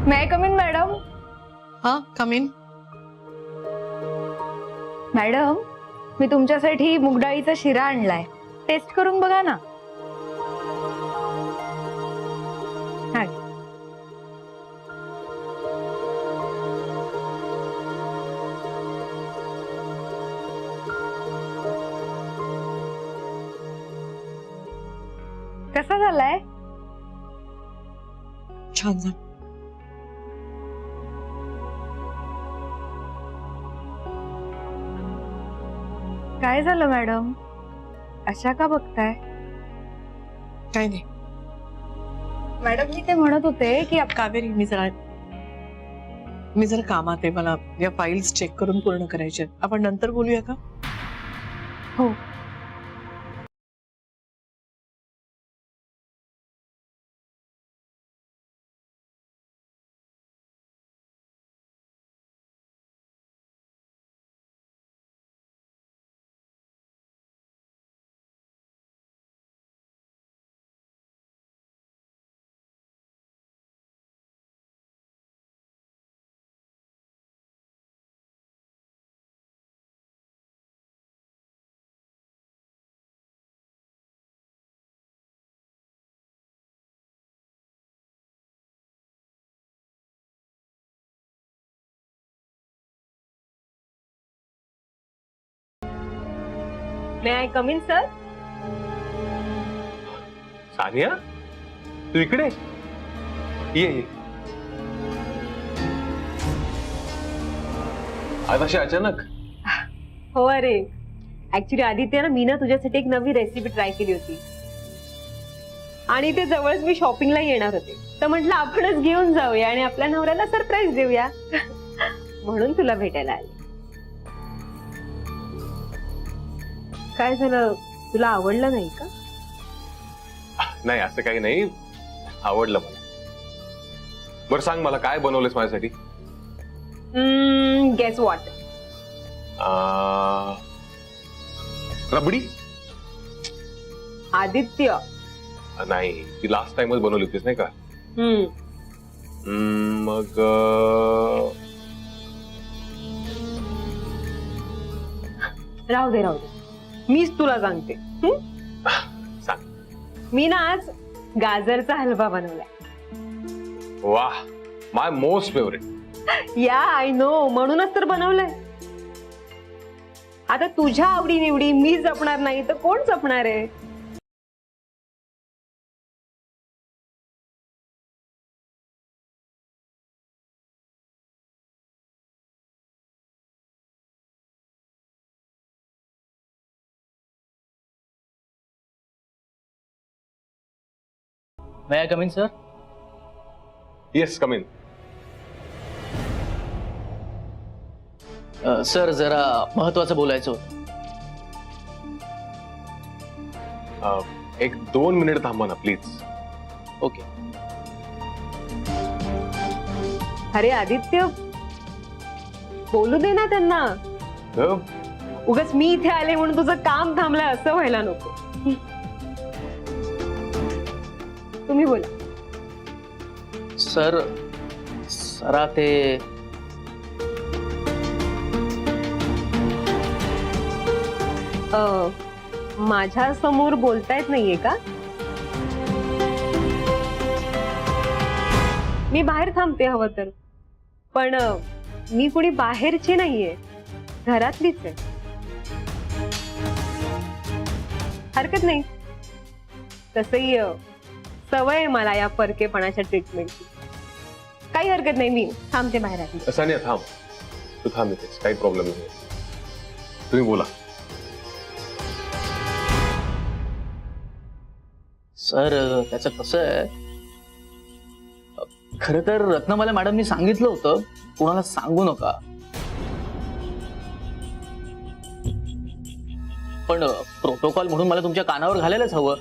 May I come in, madam? हा, कम इन. मॅडम, मी तुमच्यासाठी मुगडाळीचा शिरा आणलाय, टेस्ट करून बघा ना. हा. कसा झालाय? छान झालं. काय झालं मॅडम, अशा का बघताय? काय नाही, मॅडम मी ते म्हणत होते की कावेरी मी जरा कामात आहे, मला या फाईल्स चेक करून पूर्ण करायच्या आहेत. आपण नंतर बोलूया का? हो. May I come in sir? Sania तू इकडे ये ये. आज अशी अचानक? हो अरे ऍक्च्युली आदित्य ना, मी ना तुझ्यासाठी एक नवी रेसिपी ट्राय केली होती आणि ते जवळच मी शॉपिंगला येणार होते, तर म्हटलं आपणच घेऊन जाऊया आणि आपल्या नवऱ्याला सरप्राईज देऊया म्हणून तुला भेटायला आले. काय झालं, तुला आवडलं नाही का? नाही असं काही नाही, आवडलं मला. बरं सांग मला काय बनवलंस माझ्यासाठी? Guess what? रबडी? आदित्य नाही, ती लास्ट टाइमच बनवली होतीस नाही का? मग राहू दे राहू दे, मीच तुला सांगते. सांग. मी ना आज गाजरचा हलवा बनवलाय. वाह, माय मोस्ट फेवरेट. या आय नो, म्हणूनच तर बनवलंय. आता तुझ्या आवडी निवडी मी जपणार नाही तर कोण जपणार आहे? May I come in sir? Yes, come in. Sir जरा महत्वाचं बोलायचं होतं. एक 2 मिनिट थांबा ना प्लीज. ओके. अरे आदित्य, बोलू दे ना त्यांना. उगाच मी इथे आले म्हणून तुझं काम थांबलंय असं व्हायला नको. तुम्ही बोला. सर सरा ते माझ्या समोर बोलता येत नाहीये का? मी बाहेर थांबते हवं तर, पण मी कुणी बाहेरची नाहीये, घरातलीच आहे. हरकत नाही, तसही सवय आहे मला या परकेपणाच्या ट्रीटमेंटची. काही हरकत नाही, मी थांबते बाहेर आली. सानिया थांब, तू थांब इथेच, काही प्रॉब्लेम नाही. तुम्ही बोला. सर त्याचं कसं आहे, खरं तर रत्नमाला मॅडमनी सांगितलं होतं कोणाला सांगू नका, पण प्रोटोकॉल म्हणून मला तुमच्या कानावर घालायलाच हवं.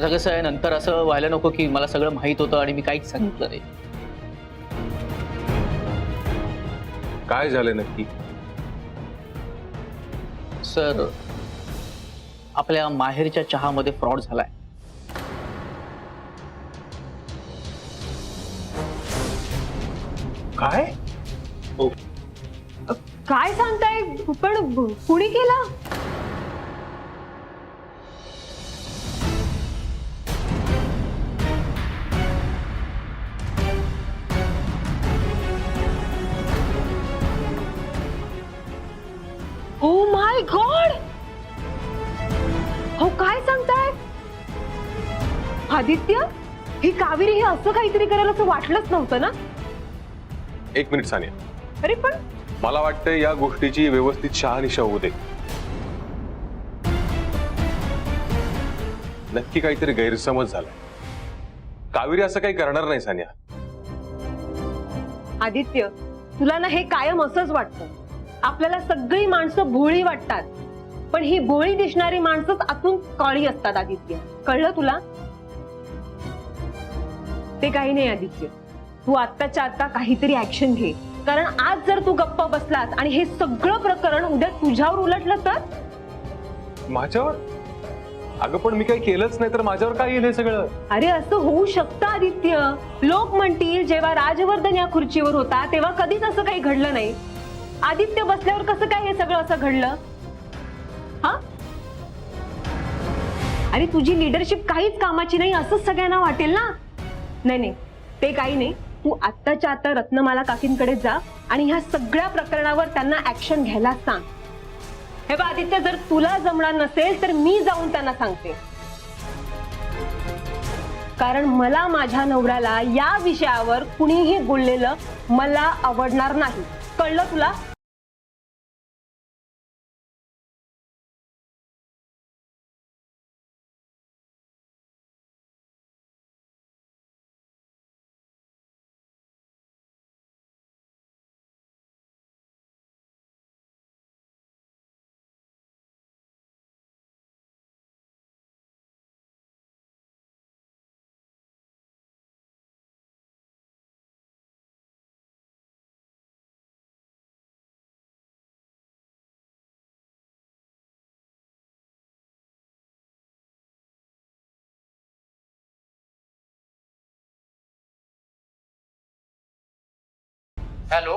कसं आहे, नंतर असं व्हायला नको की मला सगळं माहित होतं आणि मी काहीच सांगितलं नाही. काय झालं नक्की? सर आपल्या माहेरच्या चहामध्ये फ्रॉड झालाय. काय? काय सांगताय? पण कुणी केला? ओ माय गॉड, हो काय सांगताय? आदित्य, ही कावेरी हे असं काहीतरी करायला असं वाटलंच नव्हतं ना. 1 मिनिट सानिया. अरे पण मला वाटतं या गोष्टीची व्यवस्थित शहानिशा होऊ दे. नक्की काहीतरी गैरसमज झालाय. कावेरी असं काही करणार नाही सानिया. आदित्य, तुला ना हे कायम असंच वाटतं. आपल्याला सगळी माणसं भोळी वाटतात, पण ही भोळी दिसणारी माणसंच आतून काळी असतात. आदित्य, कळलं तुला? ते काही नाही आदित्य, तू आत्ताच्या आता काहीतरी ऍक्शन घे. कारण आज जर तू गप्प बसलास आणि हे सगळं प्रकरण उद्या तुझ्यावर उलटलं तर? माझ्यावर? अगं पण मी काही केलंच नाही तर माझ्यावर काय येईल हे सगळं? अरे असं होऊ शकतं आदित्य. लोक म्हणतील जेव्हा राजवर्धन या खुर्चीवर होता तेव्हा कधीच असं काही घडलं नाही. आदित्य बसल्यावर कसं काय हे सगळं असं घडलं? हा, अरे तुझी लिडरशिप काहीच कामाची नाही असंच सगळ्यांना वाटेल ना. नाही नाही, ते काही नाही. तू आत्ताच्या आता रत्नमाला काकींकडे जा आणि ह्या सगळ्या प्रकरणावर त्यांना ऍक्शन घ्यायला सांग. हे बघ आदित्य, जर तुला जमणार नसेल तर मी जाऊन त्यांना सांगते. कारण मला माझ्या नवऱ्याला या विषयावर कुणीही बोललेलं मला आवडणार नाही. कळलं तुला? हॅलो.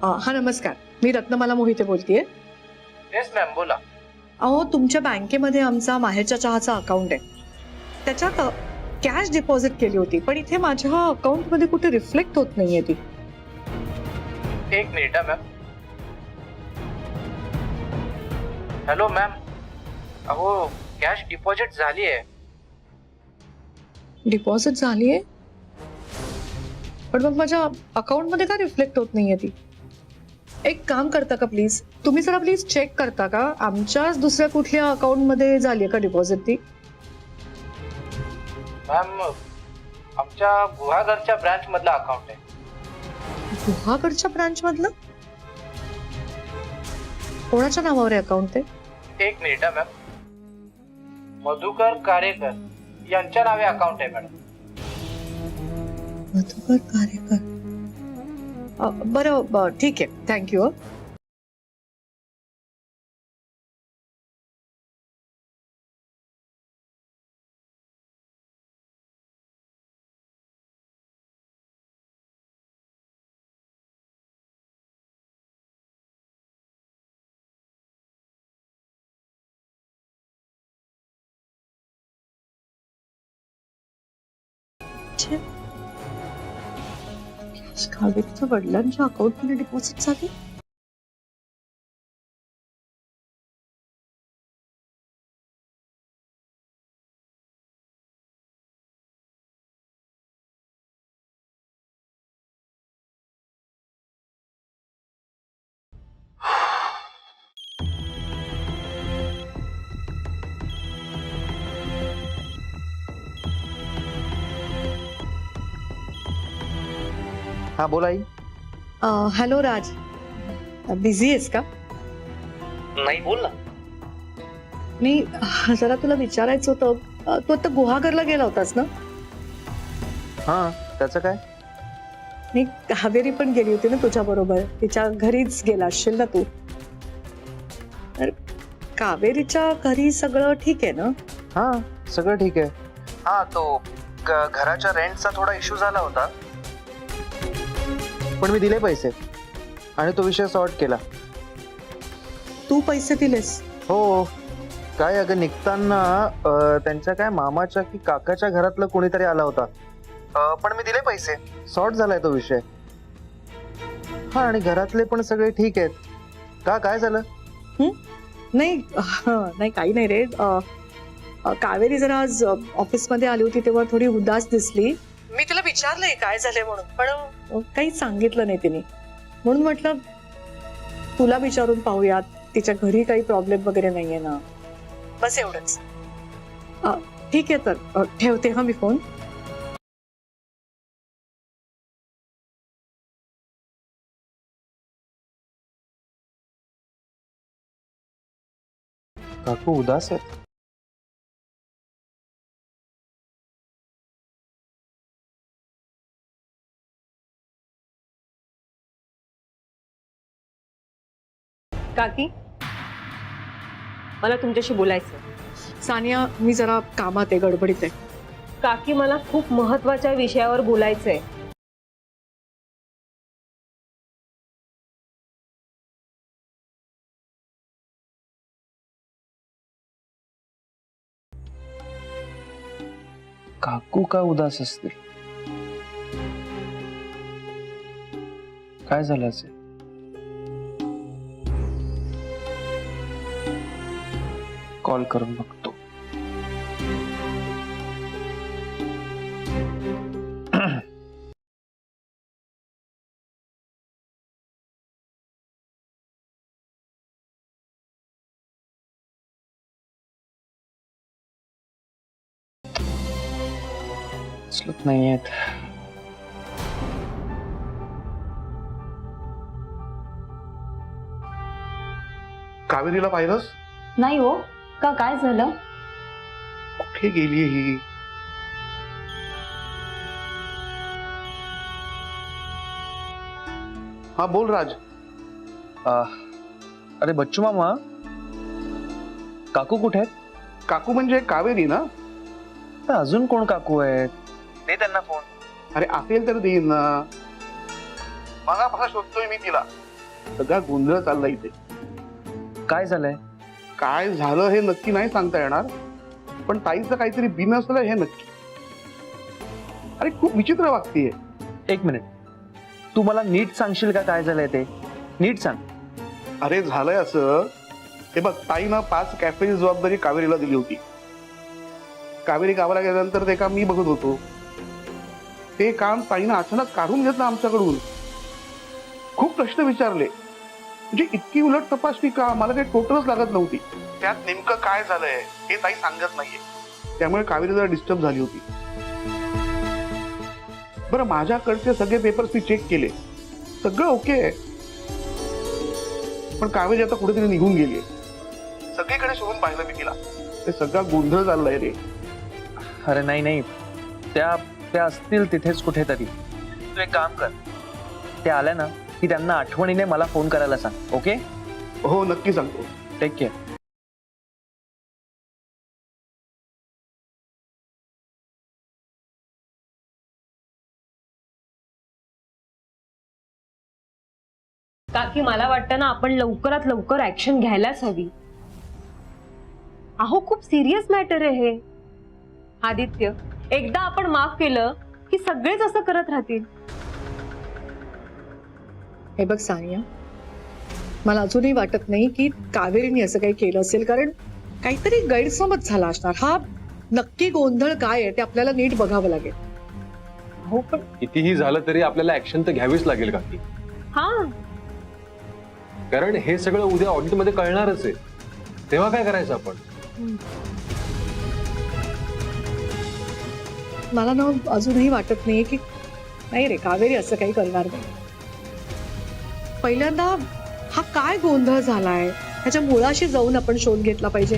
हा नमस्कार, मी रत्नमाला मोहिते बोलतेय. येस मॅम, बोला. अहो, तुमच्या बँकेमध्ये आमचा माहेरच्या चहाचा अकाउंट आहे. त्याच्यात कॅश डिपॉझिट केली होती, पण इथे माझ्या अकाउंटमध्ये कुठे रिफ्लेक्ट होत नाहीये ती. एक मिनिट हा मॅम. हॅलो मॅम, अहो कॅश डिपॉझिट झाली आहे. डिपॉझिट झालीये, पण मग माझ्या अकाउंटमध्ये का रिफ्लेक्ट होत नाहीये ती? एक काम करता का प्लीज, तुम्ही जरा प्लीज चेक करता का आमच्याच दुसऱ्या कुठल्या अकाउंटमध्ये झालीये का डिपॉझिट ती? मॅम, आमच्या गुहागरच्या ब्रांच मधला अकाउंट आहे. गुहागरच्या ब्रांच मधलं? कोणाच्या नावावर आहे अकाउंट ते? एक मिनिट हा मॅम. मधुकर कारेकर यांच्या नावे अकाउंट आहे मॅडम. मधुकर कारेकर. बरं ठीक आहे, थँक्यू. कावेरीच्या वडिलांच्या अकाउंटमध्ये डिपॉझिट झाली? हा बोला आई. हॅलो राज, बिझी आहेस का? नाही, बोल ना. नाही, जरा तुला विचारायचं होतं. तू आता गुहागरला गेला होतास ना? हा, त्याचं काय? नाही, कावेरी पण गेली होती ना तुझ्या बरोबर. तिच्या घरीच गेला असशील ना तू? तर कावेरीच्या घरी सगळं ठीक आहे ना? हा, सगळं ठीक आहे. हा, तो घराच्या रेंटचा थोडा इश्यू झाला होता, पण मी दिले पैसे आणि तो विषय सॉर्ट केला. तू पैसे दिलेस? हो. काय अगं, निघताना त्यांच्या काय मामाच्या की काकाच्या घरातलं कोणीतरी आला होता, पण मी दिले पैसे. सॉर्ट झालाय तो विषय. हा, आणि घरातले पण सगळे ठीक आहेत. का, काय झालं? नाही नाही, काही नाही रे. कावेरी जरा आज ऑफिसमध्ये आली होती तेव्हा थोडी उदास दिसली. मी तिला विचारलंय काय झालंय म्हणून, पण काही सांगितलं नाही तिने. म्हणून म्हटलं तुला विचारून पाहूयात, तिच्या घरी काही प्रॉब्लेम वगैरे नाहीये ना. बस एवढंच. ठीक आहे, तर ठेवते हा मी फोन. काकू उदास आहेत. काकी मला तुमच्याशी बोलायचं. सानिया, मी जरा कामात आहे, गडबडीत आहे. काकी मला खूप महत्वाच्या विषयावर बोलायचंय. काकू का उदास असतील? काय झालं असेल? कॉल करून बघतो. उचलत नाहीयेत. कावेरीला पाहिलंस? नाही हो, का काय झालं? कुठे गेली ही? हा बोल राज. अरे बच्चू मामा, काकू कुठे आहेत? काकू म्हणजे कावेरी ना? अजून कोण काकू आहेत? दे त्यांना फोन. अरे असेल तर देईन ना. मगापासून शोधतोय मी तिला. सगळा गोंधळ चालला इथे. काय झालंय? काय झालं हे नक्की नाही सांगता येणार, पण ताईचं काहीतरी बिनसलं हे नक्की. अरे खूप विचित्र वागतीये. एक मिनिट, तू मला नीट सांगशील का काय झालंय ते? नीट सांग. अरे झालंय असं, हे बघ, ताईनं 5 कॅफेची जबाबदारी कावेरीला दिली होती. कावेरी गावाला गेल्यानंतर ते काम मी बघत होतो. ते काम ताईनं अचानक काढून घेतलं आमच्याकडून. खूप प्रश्न विचारले, म्हणजे इतकी उलट तपासणी का, मला काही टोटलच लागत नव्हती. त्यात नेमकं काय झालंय हे ताई सांगत नाहीये. त्यामुळे कावेरी जरा डिस्टर्ब झाली होती. बरं, माझ्याकडचे सगळे पेपर्स मी चेक केले, सगळं ओके आहे. पण कावेरी आता कुठेतरी निघून गेली. सगळीकडे शोधून पाहिलं मी तिला. ते सगळा गोंधळ चाललाय रे. अरे नाही नाही, त्या असतील तिथेच कुठेतरी. तू एक काम कर, ते आल्या ना की त्यांना आठवणीने मला फोन करायला सांग. ओके? हो नक्की सांगतो. Take care. काकी मला वाटतं ना आपण लवकरात लवकर ऍक्शन घ्यायलाच हवी. अहो खूप सिरियस मॅटर आहे हे. आदित्य, एकदा आपण माफ केलं की सगळेच असं करत राहतील. हे बघ सानिया, मला अजूनही वाटत नाही की कावेरीने असं काही केलं असेल, कारण काहीतरी गैरसमज झाला असणार. हा नक्की गोंधळ काय आहे ते आपल्याला नीट बघावं लागेल. हो, पण कितीही झालं तरी आपल्याला ऍक्शन तर घ्यावीच लागेल का? हा, कारण हे सगळं उद्या ऑडिट मध्ये कळणारच आहे. तेव्हा काय करायचं आपण? मला ना अजूनही वाटत नाही की, नाही रे, कावेरी असं काही करणार नाही. पहिल्यांदा हा काय गोंधळ झालाय ह्याच्या मुळाशी जाऊन आपण शोध घेतला पाहिजे.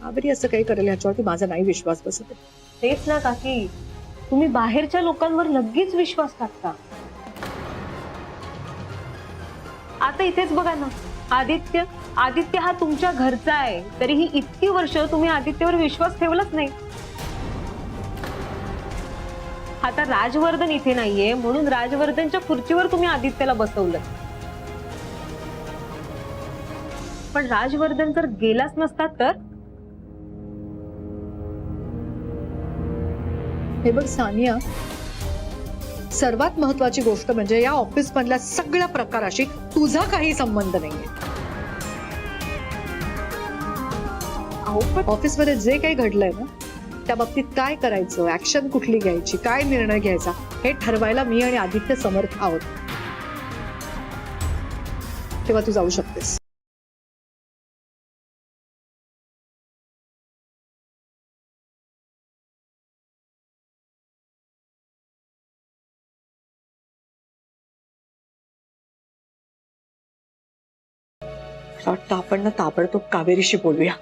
कावेरी असं काही करेल ह्याच्यावरती माझा नाही विश्वास बसत. तेच ना काकी, तुम्ही बाहेरच्या लोकांवर लगेच विश्वास टाकता. आता इथेच बघा ना, आदित्य हा तुमच्या घरचा आहे, तरीही इतकी वर्ष तुम्ही आदित्यवर विश्वास ठेवलाच नाही. आता राजवर्धन इथे नाहीये म्हणून राजवर्धनच्या खुर्चीवर तुम्ही आदित्यला बसवलं. पण राजवर्धन जर गेलाच नसता तर? हे बघ सानिया, सर्वात महत्वाची गोष्ट म्हणजे या ऑफिस मधल्या सगळ्या प्रकाराशी तुझा काही संबंध नाहीये. ऑफिस मध्ये जे काही घडलंय ना, त्या बाबतीत काय करायचं, ऍक्शन कुठली घ्यायची, काय निर्णय घ्यायचा, हे ठरवायला मी आणि आदित्य समर्थ आहोत. तेव्हा तू जाऊ शकतेस. वाटतं आपण ना ताबडतोब कावेरीशी बोलूया.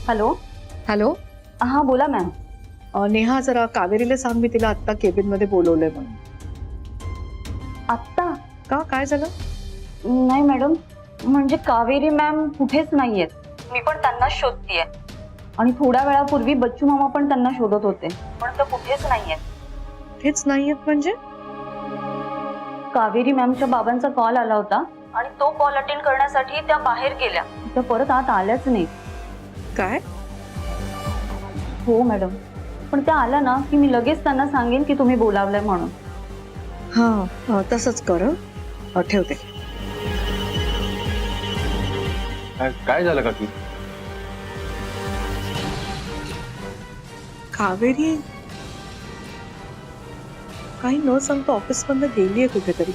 हॅलो हॅलो हा बोला मॅम. नेहा जरा कावेरीला सांग मी तिला आत्ता केबिन मध्ये बोलवलंय म्हणून. आत्ता? का काय झालं? नाही मॅडम, म्हणजे कावेरी मॅम कुठेच नाहीयेत. मी पण त्यांनाच शोधतीये आणि थोड्या वेळापूर्वी बच्चू मामा पण त्यांना शोधत होते, पण ते कुठेच नाहीयेत. तेच नाहीयेत म्हणजे? कावेरी मॅमच्या बाबांचा कॉल आला होता आणि तो कॉल अटेंड करण्यासाठी त्या बाहेर गेल्या. त्या परत आत आल्याच नाही. काय? हो मॅडम, पण त्या आल्या ना की मी लगेच त्यांना सांगेन की तुम्ही बोलावलंय म्हणून. हा तसंच कर. ठेवते. काय झालं काकी? कावेरी काही न सांगता ऑफिस मधनं गेलीये कुठेतरी.